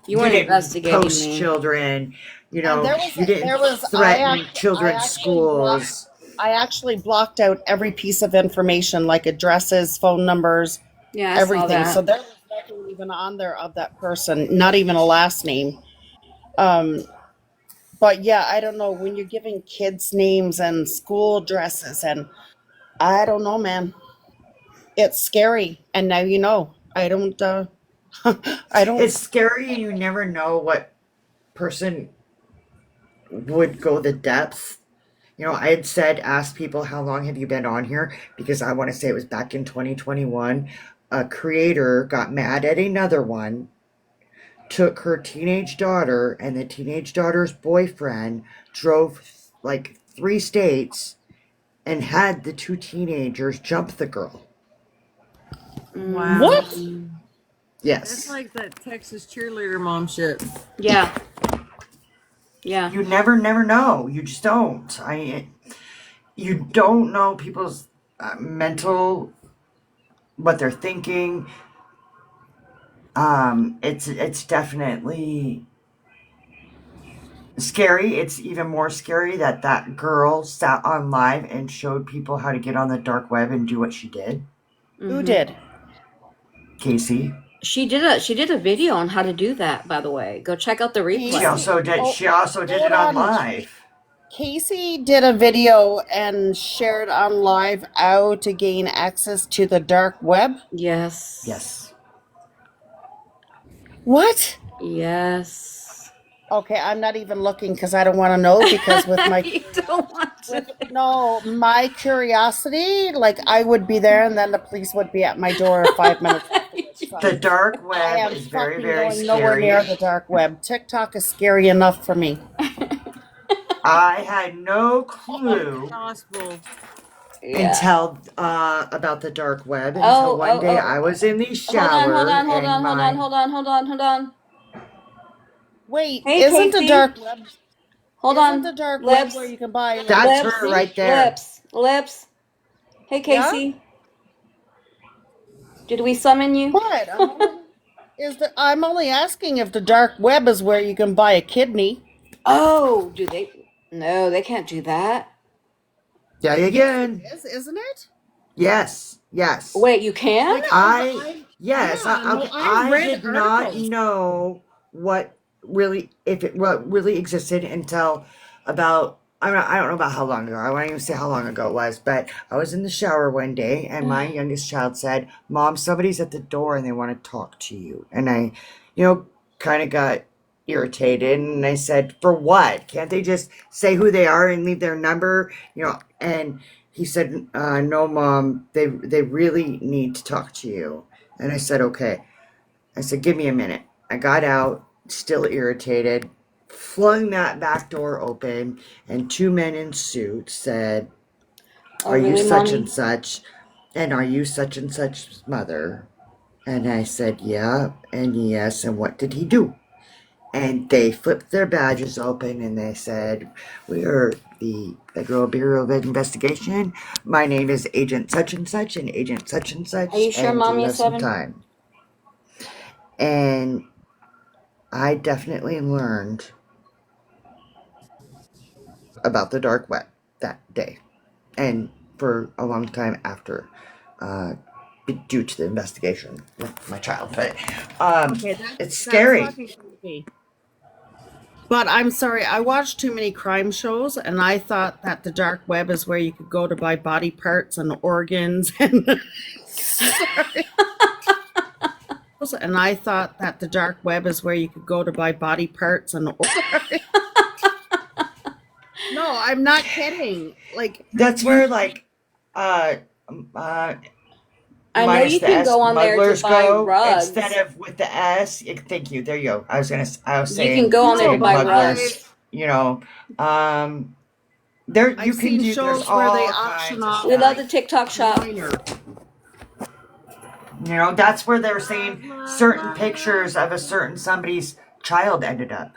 You You weren't didn't investigating post me. children. And You didn't there was, threaten children's schools. I actually blocked out every piece of information, like addresses, phone numbers, Yeah, I saw everything. So that. there was nothing even on there of that person, not even a last name. Um, but yeah, I don't know when you're giving kids names and school addresses, and I don't know, man. It's scary, and now you know. I don't. I don't. It's scary, and you never know what person would go the depth. I had said, ask people, how long have you been on here? Because I want to say it was back in 2021. A creator got mad at another one, took her teenage daughter and the teenage daughter's boyfriend, drove like 3 states, and had the two teenagers jump the girl. Wow. What? Mm, That's Yes. like that Texas cheerleader mom shit. yeah, yeah. You never know. You just don't. You don't know people's mental, what they're thinking. It's definitely scary. It's even more scary that that girl sat on live and showed people how to get on the dark web and do what she did. Who Hmm. did? Casey. She did a video on how to do that. By the way, go check out the Casey? She replay. also did. Oh, She also did hold it on on. live. Casey did a video and shared on live how to gain access to the dark web. Yes. Yes. What? Yes. Okay, I'm not even looking because I don't want to know because with my You don't want to. no, my curiosity, like I would be there and then the police would be at my door 5 minutes. The dark I web am is very, fucking very going nowhere near the scary. dark web. TikTok is scary enough for me. I had no clue Gospel. Yeah. until about the dark web until Oh, one day oh. I was in the Hold shower on, hold and on, hold on, my hold on, hold on, hold on. Wait, Hey, isn't the Casey. dark web Hold isn't the on. dark web Lips. where you can buy that's Lips. her right there. Lips. Hey, Yeah? Casey. Did we summon you? What? I'm only asking if the dark web is where you can buy a kidney. Oh, do they? No, they can't do that. Yeah, again. Isn't it? Yes. Yes. Wait, you can? Like Yes. yeah, no, I've I read did not articles. know what really existed until about I don't know about how long ago. I won't even say how long ago it was, but I was in the shower one day and my youngest child said, "Mom, somebody's at the door and they want to talk to you." And I, kind of got irritated and I said, "For what? Can't they just say who they are and leave their number?" And he said, "No, Mom, they really need to talk to you." And I said, "Okay." I said, "Give me a minute." I got out, still irritated, flung that back door open, and two men in suits said, Oh, "Are you really, such mommy? and such? And are you such and such's mother?" And I said, "Yeah, and yes, and what did he do?" And they flipped their badges open and they said, "We are the Federal Bureau of Investigation. My name is Agent such and Agent such and such, Are you sure and do you mommy have is some 7? time?" And I definitely learned about the dark web that day, and for a long time after, uh, due to the investigation with my child. But Okay, it's that's scary. fucking creepy. But I'm sorry, I watched too many crime shows, and I thought that the dark web is where you could go to buy body parts and organs and sorry. And I thought that the dark web is where you could go to buy body parts and sorry. No, I'm not kidding. Like That's where like uh, uh, I know minus you the can S go on there to smugglers buy go instead rugs. of with the S. Thank you. There you go. I was You can saying go on there no, to ticket buy but smugglers. rugs. You know, there you I've can seen do. There's shows where they all auction kinds of off We love the stuff. like TikTok shop. minor. You know, that's where they're saying certain pictures of a certain somebody's child ended up.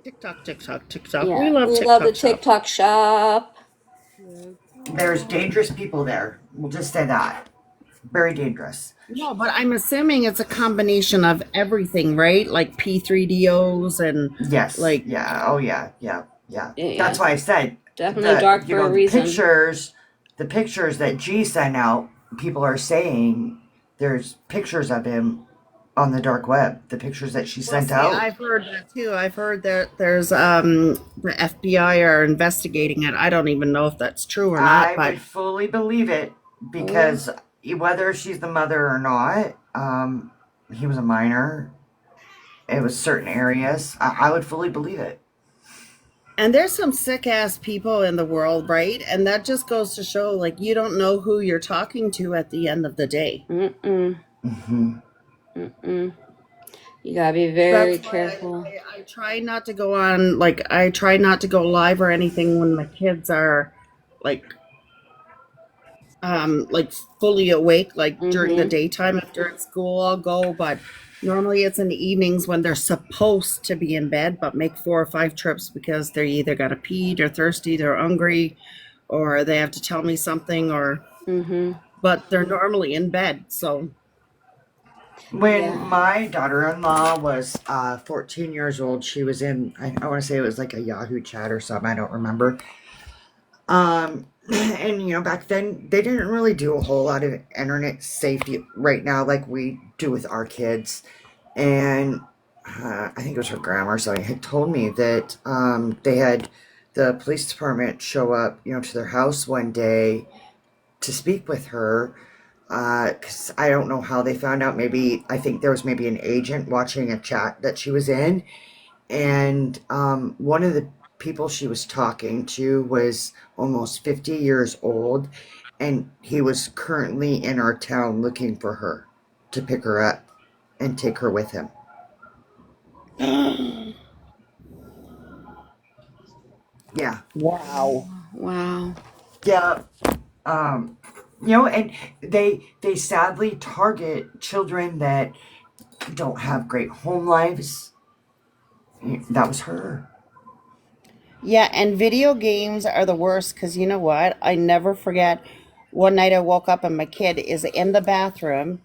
TikTok, TikTok, TikTok. We Yeah, love we love the TikTok shop. TikTok shop. There's dangerous people there. We'll just say that. Very dangerous. No, but I'm assuming it's a combination of everything, right? Like P3DOs and Yes. like Yeah. Oh yeah. Yeah. Yeah. Yeah, That's why I said definitely dark you for a know, reason. the pictures that G sent out, people are saying there's pictures of him on the dark web. The pictures that she well, sent see, out. I've heard that too. I've heard that there's the FBI are investigating it. I don't even know if that's true or not, I but would fully believe it Oh, because whether she's the mother or not, he was a minor. It was certain areas. I would fully believe it. and there's some sick ass people in the world, right? And that just goes to show like you don't know who you're talking to at the end of the day. mm-mm, Hmm. mm-mm. You gotta be very That's why careful. I try not to go on like I try not to go live or anything when my kids are like like fully awake like during the Mm-hmm. daytime. If they're at school I'll go, but normally it's in the evenings when they're supposed to be in bed but make 4 or 5 trips because they're either gotta pee, they're thirsty, they're hungry, or they have to tell me something, or Mm-hmm. but they're normally in bed. So When Yeah. my daughter-in-law was 14 years old, she was in, I want to say it was like a Yahoo chat or something, I don't remember. And you know, back then they didn't really do a whole lot of internet safety right now like we do with our kids. And I think it was her grandma or something had told me that they had the police department show up, you know, to their house one day to speak with her. Because I don't know how they found out. Maybe I think there was maybe an agent watching a chat that she was in, and one of the people she was talking to was almost 50 years old, and he was currently in our town looking for her to pick her up and take her with him. Yeah, wow. Wow. yeah. Um, you know, and they sadly target children that don't have great home lives. That was her. Yeah, and video games are the worst because you know what? I never forget one night I woke up and my kid is in the bathroom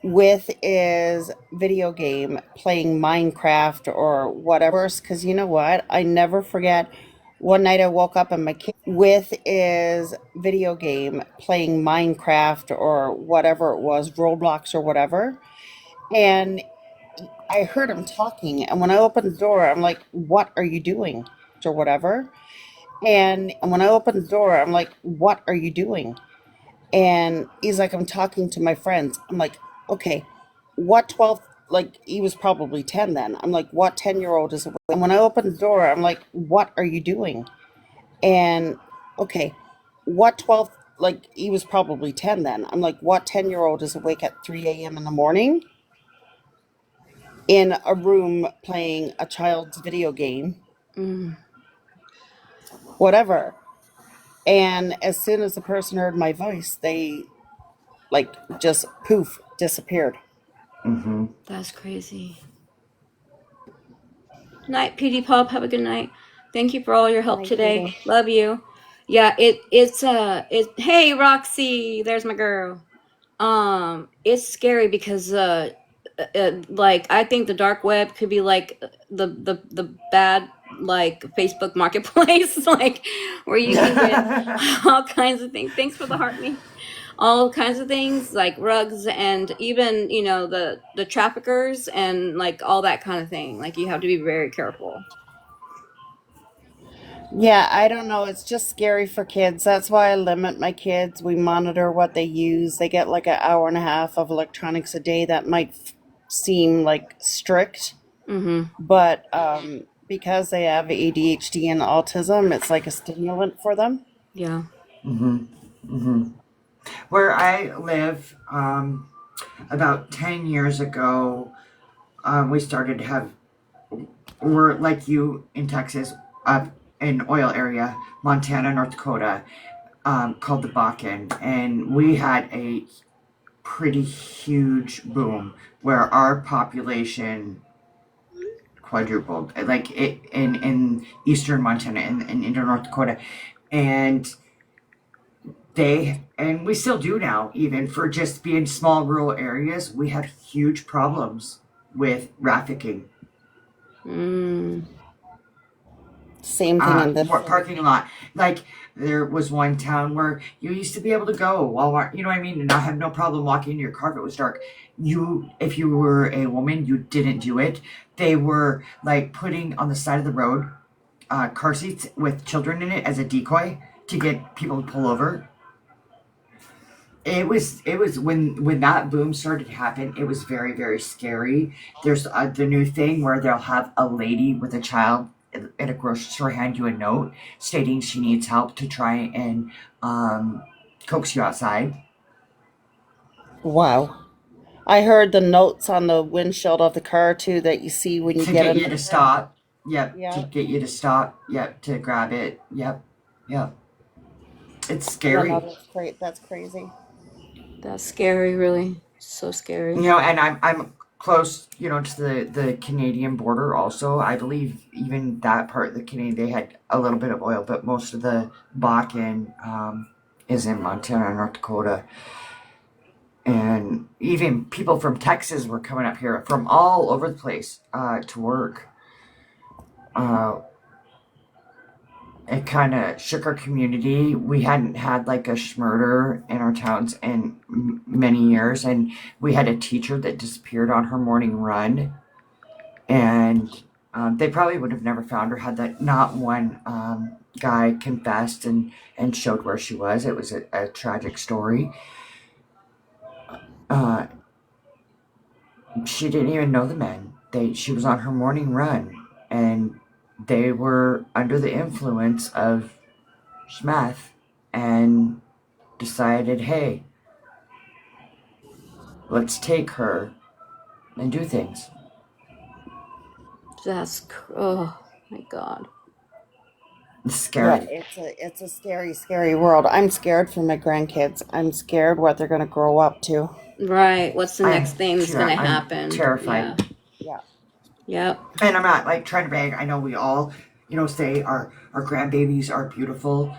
with his video game playing Minecraft or whatever. Because you know what? I never forget one night I woke up and my kid with his video game playing Minecraft or whatever it was, Roblox or whatever. And I heard him talking. And when I opened the door, I'm like, what are you doing? Or whatever. And when I opened the door, I'm like, what are you doing? And he's like, I'm talking to my friends. I'm like, okay, what 12, like, he was probably 10 then. I'm like, what 10-year-old is awake? And when I opened the door, I'm like, what are you doing? And okay, what 12, like, he was probably 10 then. I'm like, what 10-year-old is awake at 3 a.m. in the morning in a room playing a child's video game, Mm. whatever. And as soon as the person heard my voice, they like just poof disappeared. Mm-hmm. That's crazy. Night, PD Pop. Have a good night. Thank you for all your help Night, today. Doodle. Love you. Yeah, it's hey Roxy, there's my girl. It's scary because like I think the dark web could be like the bad like Facebook Marketplace, like where you can get all kinds of things. Thanks for the heart me. All kinds of things like rugs and even the traffickers and like all that kind of thing. Like you have to be very careful. Yeah, I don't know. It's just scary for kids. That's why I limit my kids. We monitor what they use. They get like an hour and a half of electronics a day. That might seem like strict, Mm-hmm. but because they have ADHD and autism, it's like a stimulant for them. Yeah. Where I live, about 10 years ago, we started to have, we're like you in Texas, up in oil area, Montana, North Dakota, called the Bakken. And we had a pretty huge boom where our population quadrupled, like it in eastern Montana and into North Dakota. And and we still do now, even for just being small rural areas, we have huge problems with trafficking. Same thing in this city. Parking lot. Like there was one town where you used to be able to go Walmart, you know what I mean, and not have no problem walking in your car if it was dark. If you were a woman, you didn't do it. They were like putting on the side of the road car seats with children in it as a decoy to get people to pull over. It was when that boom started to happen. It was very, very scary. There's the new thing where they'll have a lady with a child at a grocery store hand you a note stating she needs help to try and coax you outside Wow. I heard the notes on the windshield of the car too that you see when you to get get in. you to stop. Yep, to Yeah. get you to stop. Yep, to grab it. Yep, yep. It's Yeah, no, scary. that's great. That's crazy. That's scary, really. So scary. And I'm close, to the Canadian border also. I believe even that part of the Canadian, they had a little bit of oil, but most of the Bakken is in Montana and North Dakota. And even people from Texas were coming up here from all over the place to work. Uh, it kind of shook our community. We hadn't had like a schmurder in our towns in many years, and we had a teacher that disappeared on her morning run, and they probably would have never found her had that not one guy confessed and showed where she was. It was a tragic story. Uh, she didn't even know the men. She was on her morning run, and they were under the influence of Schmath and decided, hey, let's take her and do things. Oh my God. It's Yeah, scary. it's a scary, scary world. I'm scared for my grandkids. I'm scared what they're gonna grow up to. Right. What's the next thing that's gonna I'm happen? terrified. Yeah. Yeah. Yep. And I'm not like trying to brag. I know we all, say our grandbabies are beautiful.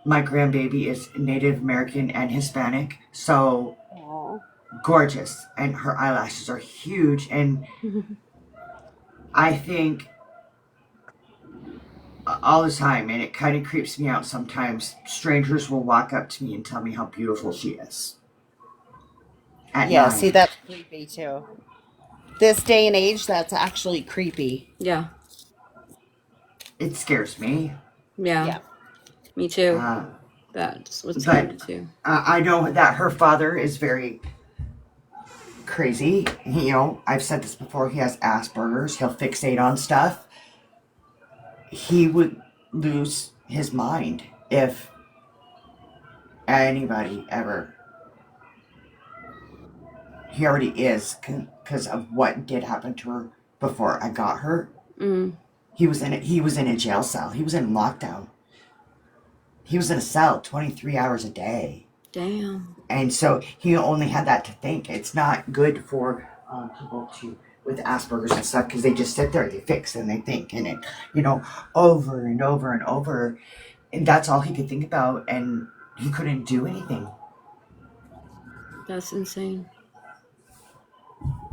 My grandbaby is Native American and Hispanic, so Aw. gorgeous, and her eyelashes are huge. And I think all the time, and it kind of creeps me out sometimes. Strangers will walk up to me and tell me how beautiful she is at Yeah, see, night. that's creepy too. This day and age, that's actually creepy. Yeah. It scares me. Yeah. Yeah. Me too. Uh, That's what's but scary too. I know that her father is very crazy. I've said this before. He has Asperger's. He'll fixate on stuff. He would lose his mind if anybody ever. He already is because of what did happen to her before I got her. Mm. He was in a jail cell. He was in lockdown. He was in a cell 23 hours a day. Damn. And so he only had that to think. It's not good for people with Asperger's and stuff because they just sit there, they fix and they think and it, over and over and over. And that's all he could think about, and he couldn't do anything. That's insane.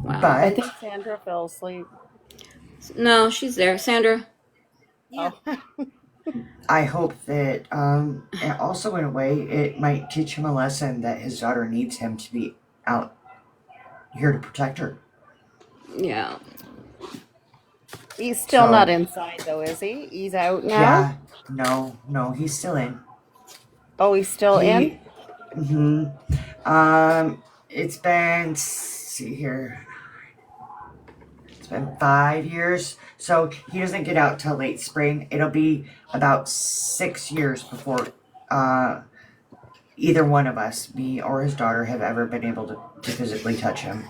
Wow. I But think Sandra fell asleep. No, she's there. Sandra. Yeah. I hope that, and also in a way, it might teach him a lesson that his daughter needs him to be out here to protect her. Yeah. He's still not So, inside though, is he? He's out now? yeah, no, he's still in. Oh, he's still in? He, hmm it's been, let's see here, it's been 5 years. So he doesn't get out till late spring. It'll be about 6 years before, uh, either one of us, me or his daughter, have ever been able to physically touch him.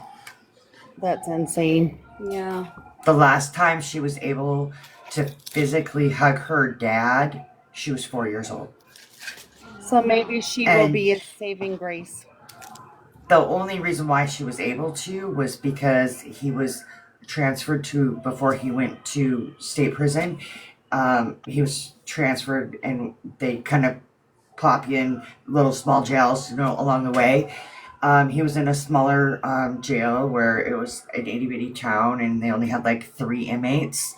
That's insane. Yeah. The last time she was able to physically hug her dad, she was 4 years old. So maybe she will And be a saving grace. the only reason why she was able to was because he was transferred to, before he went to state prison, he was transferred and they kind of plop you in little small jails, along the way. He was in a smaller jail where it was an itty bitty town and they only had like 3 inmates.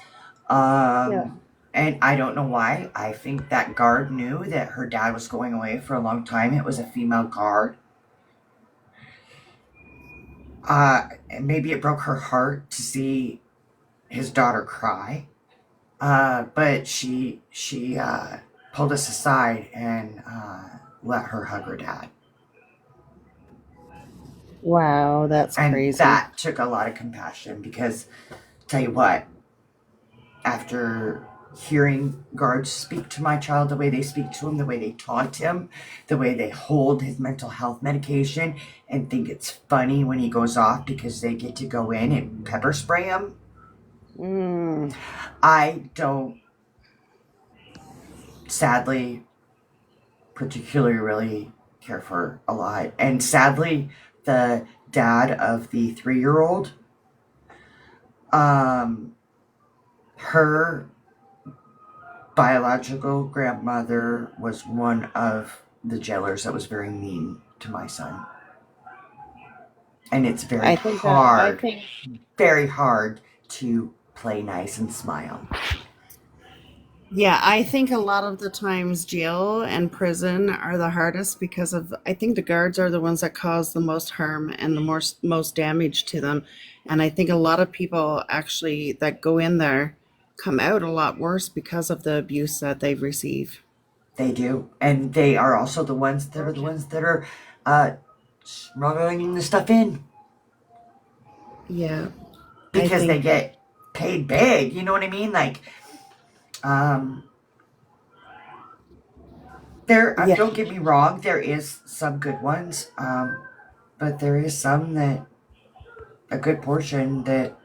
Yeah. And I don't know why. I think that guard knew that her dad was going away for a long time. It was a female guard. And maybe it broke her heart to see his daughter cry. But she pulled us aside and let her hug her dad. Wow, that's And crazy. that took a lot of compassion because, tell you what, after hearing guards speak to my child the way they speak to him, the way they taunt him, the way they hold his mental health medication and think it's funny when he goes off because they get to go in and pepper spray him, Mm. I don't, sadly, particularly really care for a lot. And sadly, the dad of the 3-year-old, her biological grandmother was one of the jailers that was very mean to my son. And it's very I hard, think very hard to play nice and smile. yeah, I think a lot of the times jail and prison are the hardest because I think the guards are the ones that cause the most harm and the most damage to them. And I think a lot of people actually that go in there come out a lot worse because of the abuse that they receive. They do. And they are also the ones that are smuggling the stuff in Yeah, I because they think get paid big. You know what I mean? Like, yeah, don't get me wrong, there is some good ones, but there is some that, a good portion that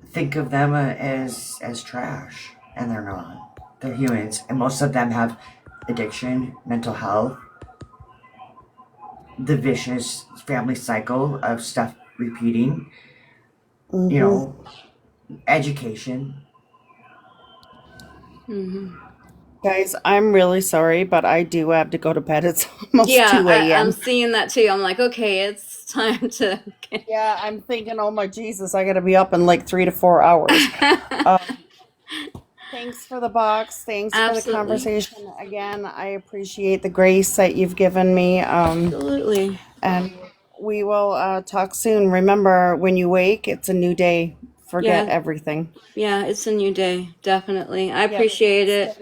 think of them as trash, and they're not. They're humans, and most of them have addiction, mental health, the vicious family cycle of stuff repeating, you hmm know, education. guys, I'm really sorry, but I do have to go to bed. It's almost Yeah, 2 I'm a.m. seeing that too. I'm like, okay, it's time to. Yeah, I'm thinking, oh my Jesus, I gotta be up in like 3 to 4 hours. Um, thanks for the box. Thanks for the Absolutely. conversation. Again, I appreciate the grace that you've given me. Absolutely. And we will talk soon. Remember, when you wake, it's a new day. Forget Yeah, everything. yeah, it's a new day. Definitely. I Yep. appreciate it.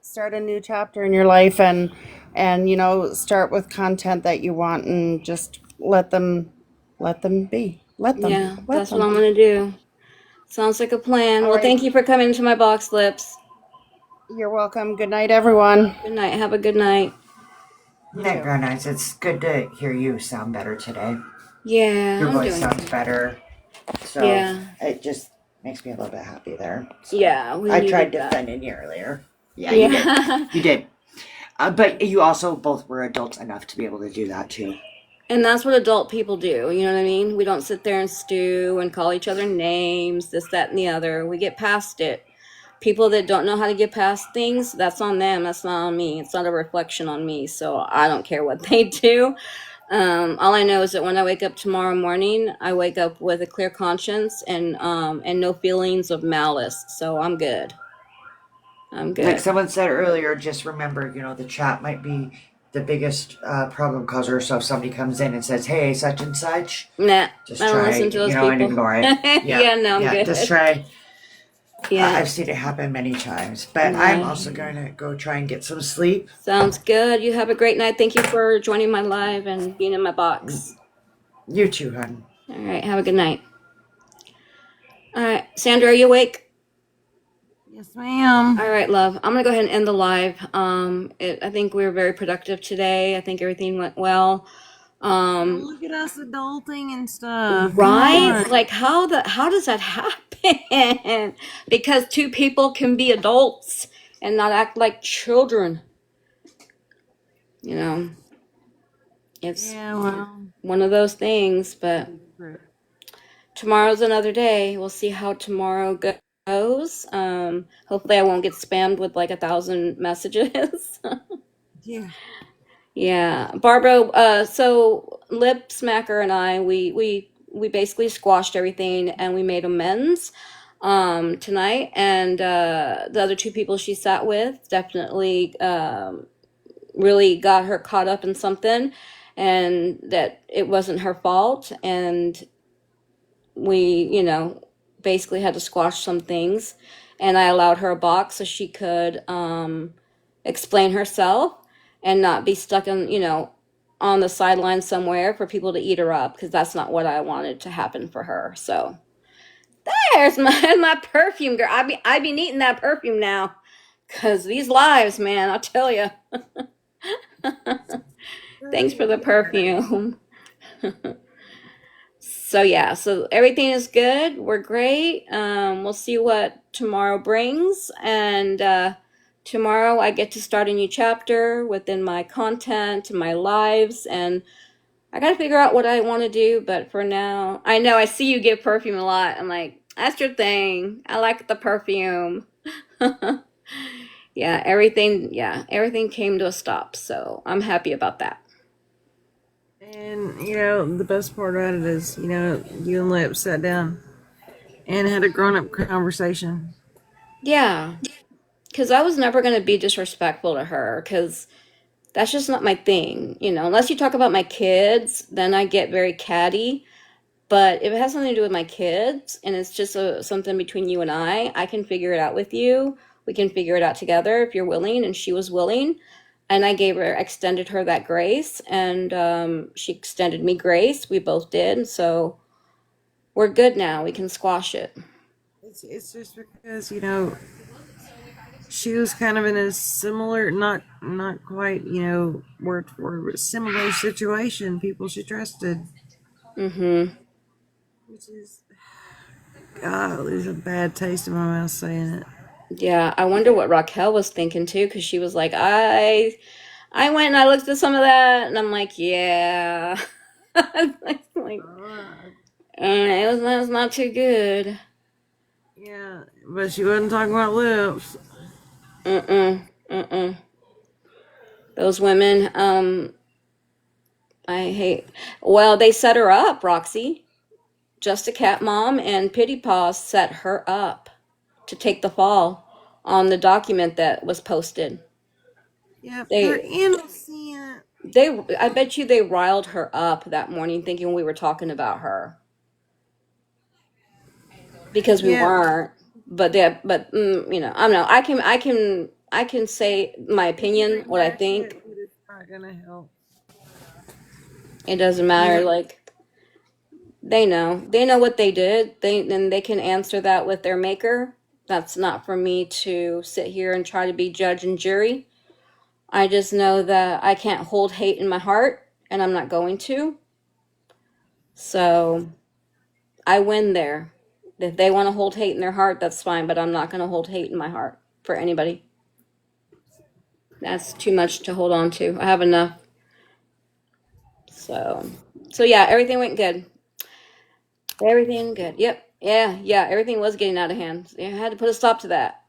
Start a new chapter in your life, and start with content that you want, and just let them be. Let them. Yeah, Let that's what I'm them. gonna do. Sounds like a plan. All Well, right. thank you for coming to my box lips. You're welcome. Good night, everyone. Good night. Have a good night. You Night, too. Brown Eyes. It's good to hear you sound better today. Yeah, Your I'm voice doing sounds good. better. So Yeah, it just makes me a little bit happy there. So yeah, we I needed tried that. defending you earlier. Yeah, you did. Yeah. You did. But you also both were adults enough to be able to do that too. And that's what adult people do. You know what I mean? We don't sit there and stew and call each other names, this, that, and the other. We get past it. People that don't know how to get past things, that's on them. That's not on me. It's not a reflection on me. So I don't care what they do. All I know is that when I wake up tomorrow morning, I wake up with a clear conscience and no feelings of malice. So I'm good. I'm Like good. someone said earlier, just remember, the chat might be the biggest problem causer. So if somebody comes in and says, "Hey, such and such," Nah, I just don't try, listen to those and people. ignore it. Yeah, no, I'm Yeah, just good. try. Yeah, I've seen it happen many times, but I'm yeah. also going to go try and get some sleep. Sounds good. You have a great night. Thank you for joining my live and being in my box. You too, hon. All right, have a good night. All right, Sandra, are you awake? Yes, ma'am. All right, love. I'm gonna go ahead and end the live. I think we were very productive today. I think everything went well. Look at us adulting and stuff. Come Right? on. Like how does that happen? Because two people can be adults and not act like children. You know, it's Yeah, well. one of those things, but tomorrow's another day. We'll see how tomorrow goes. Hopefully I won't get spammed with like 1,000 messages. Yeah. Yeah, Barbara. So Lip Smacker and I, we basically squashed everything and we made amends tonight. And the other two people she sat with definitely really got her caught up in something, and that it wasn't her fault. And we, basically had to squash some things. And I allowed her a box so she could explain herself and not be stuck in, on the sideline somewhere for people to eat her up, because that's not what I wanted to happen for her. So there's my perfume, girl. I be needing that perfume now, cause these lives, man, I'll tell you. Thanks for the perfume. So yeah, so everything is good. We're great. We'll see what tomorrow brings, and tomorrow I get to start a new chapter within my content, my lives, and I gotta figure out what I want to do. But for now, I know I see you give perfume a lot. I'm like, that's your thing. I like the perfume. Yeah, everything came to a stop. So I'm happy about that. And, the best part about it is, you and Lip sat down and had a grown up conversation. Yeah, because I was never gonna be disrespectful to her, because that's just not my thing. Unless you talk about my kids, then I get very catty. But if it has something to do with my kids and it's just something between you and I can figure it out with you. We can figure it out together if you're willing. And she was willing. And I extended her that grace. And she extended me grace. We both did. So we're good now. We can squash it. It's just because, she was kind of in a similar, not quite, word for word, but similar situation. People she trusted, Mm-hmm. which is, God, there's a bad taste in my mouth saying it. Yeah, I wonder what Raquel was thinking too, because she was like, I went and I looked at some of that, and I'm like, yeah. Like, it was not too good. Yeah, but she wasn't talking about lips. Mm-mm. Mm-mm. Those women, I hate. Well, they set her up, Roxy. Just a Cat Mom and Pity Paws set her up to take the fall on the document that was posted. Yeah, they're They, innocent. I bet you they riled her up that morning thinking we were talking about her, because we Yeah, weren't. I don't know. I can say my you can opinion, what I rehash think. it, but it's not gonna help. It doesn't You matter. know, Like, they know what they did. Then they can answer that with their maker. That's not for me to sit here and try to be judge and jury. I just know that I can't hold hate in my heart, and I'm not going to. So I win there. If they want to hold hate in their heart, that's fine, but I'm not going to hold hate in my heart for anybody. That's too much to hold on to. I have enough. So, so yeah, everything went good. Everything good. Yep. Yeah. Everything was getting out of hand. I had to put a stop to that.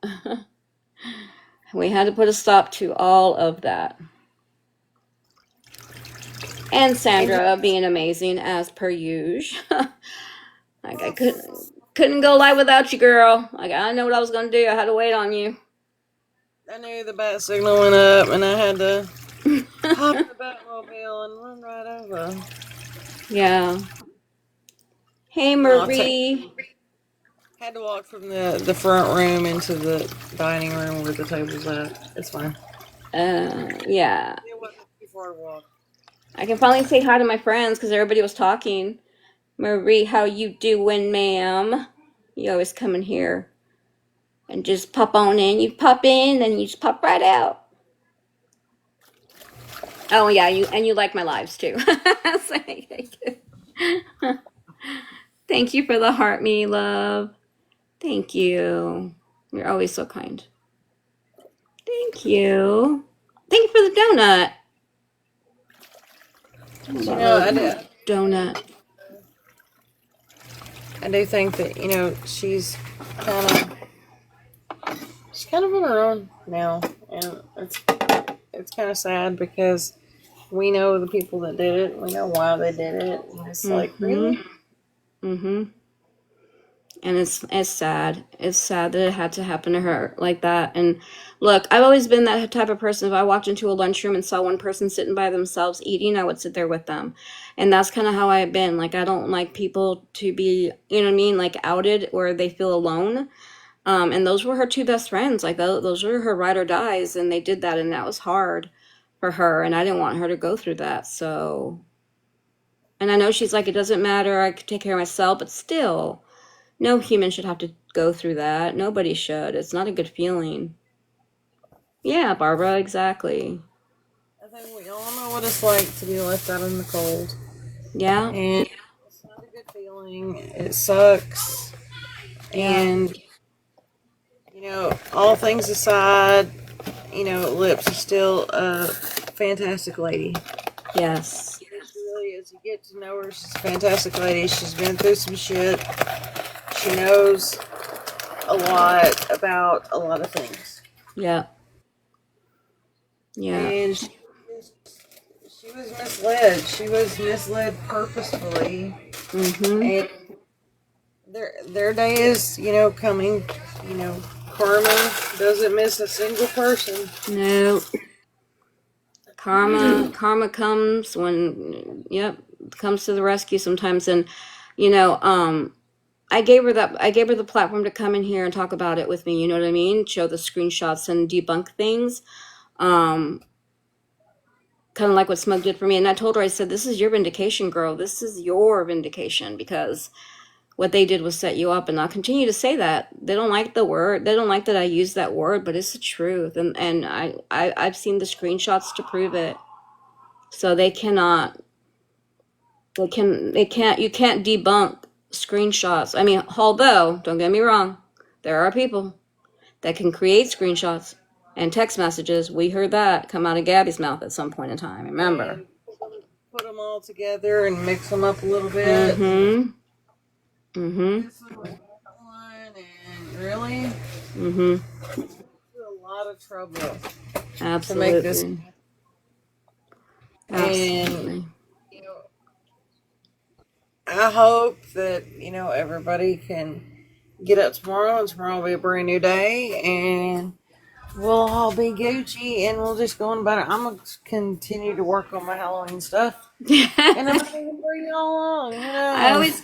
We had to put a stop to all of that. And And Sandra being amazing as per usual. Like I couldn't go live without you, girl. Like I know what I was gonna do. I had to wait on you. I knew the bat signal went up, and I had to hop in the Batmobile and run right over. Yeah. Hey No, I'll take. Marie. Had to walk from the front room into the dining room where the table's at. It's fine. Yeah. It wasn't too far to walk. I can finally say hi to my friends because everybody was talking. Marie, how you doing, ma'am? You always come in here and just pop on in. You pop in and you just pop right out. Oh yeah, you like my lives too. So, thank you for the heart, me love. Thank you. You're always so kind. Thank you. Thank you for the donut. But, you know, Donut. I do think that she's kind of on her own now, and it's kind of sad because we know the people that did it. We know why they did it. And it's like, really? Mm-hmm. And it's sad. It's sad that it had to happen to her like that. And look, I've always been that type of person. If I walked into a lunchroom and saw one person sitting by themselves eating, I would sit there with them. And that's kind of how I've been. Like I don't like people to be, you know what I mean, like outed where they feel alone. And those were her two best friends. Like those were her ride or dies, and they did that, and that was hard for her. And I didn't want her to go through that. So, and I know she's like, it doesn't matter. I could take care of myself, but still. No human should have to go through that. Nobody should. It's not a good feeling. Yeah, Barbara, exactly. I think we all know what it's like to be left out in the cold. Yeah. And it's not a good feeling. It sucks. Yeah. And, all things aside, Lips is still a fantastic lady. Yes. She really is. You get to know her. She's a fantastic lady. She's been through some shit. She knows a lot about a lot of things. Yeah. Yeah. And she was misled. She was misled purposefully. Mm-hmm. And their day is, coming. Karma doesn't miss a single person. No. Karma comes when, comes to the rescue sometimes. And, I gave her the platform to come in here and talk about it with me. You know what I mean? Show the screenshots and debunk things. Kind of like what Smug did for me. And I told her, I said, this is your vindication, girl. This is your vindication because what they did was set you up. And I'll continue to say that. They don't like the word. They don't like that I use that word, but it's the truth. And I've seen the screenshots to prove it. So you can't debunk screenshots. I mean, although, don't get me wrong, there are people that can create screenshots and text messages. We heard that come out of Gabby's mouth at some point in time. Remember? And put them all together and mix them up a little bit. Mm-hmm. Mm-hmm. This one with that one, and really, Mm-hmm. a lot of trouble Absolutely. to make this. Absolutely. And I hope that everybody can get up tomorrow, and tomorrow will be a brand new day, and we'll all be Gucci, and we'll just go on about it. I'm gonna continue to work on my Halloween stuff, and I'm not even bring y'all along. I always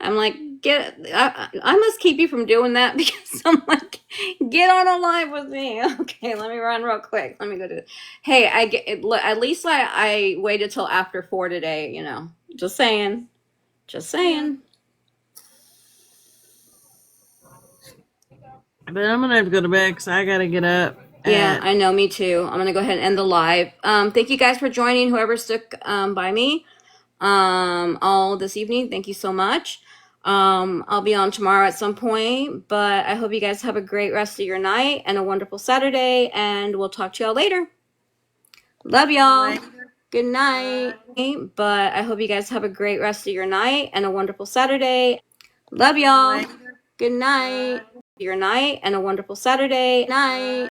I'm like, I must keep you from doing that because I'm like, get on a live with me. Okay, let me run real quick. Let me go do it. Hey, at least I waited till after 4 today, Just saying. Just saying. But I'm gonna have to go to bed because I gotta get up. Yeah, I know, me too. I'm gonna go ahead and end the live. Thank you guys for joining, whoever stuck by me all this evening. Thank you so much. I'll be on tomorrow at some point, but I hope you guys have a great rest of your night and a wonderful Saturday, and we'll talk to y'all later. Love y'all. Good night. But I hope you guys have a great rest of your night and a wonderful Saturday. Love y'all. Good night. Your night and a wonderful Saturday. Night.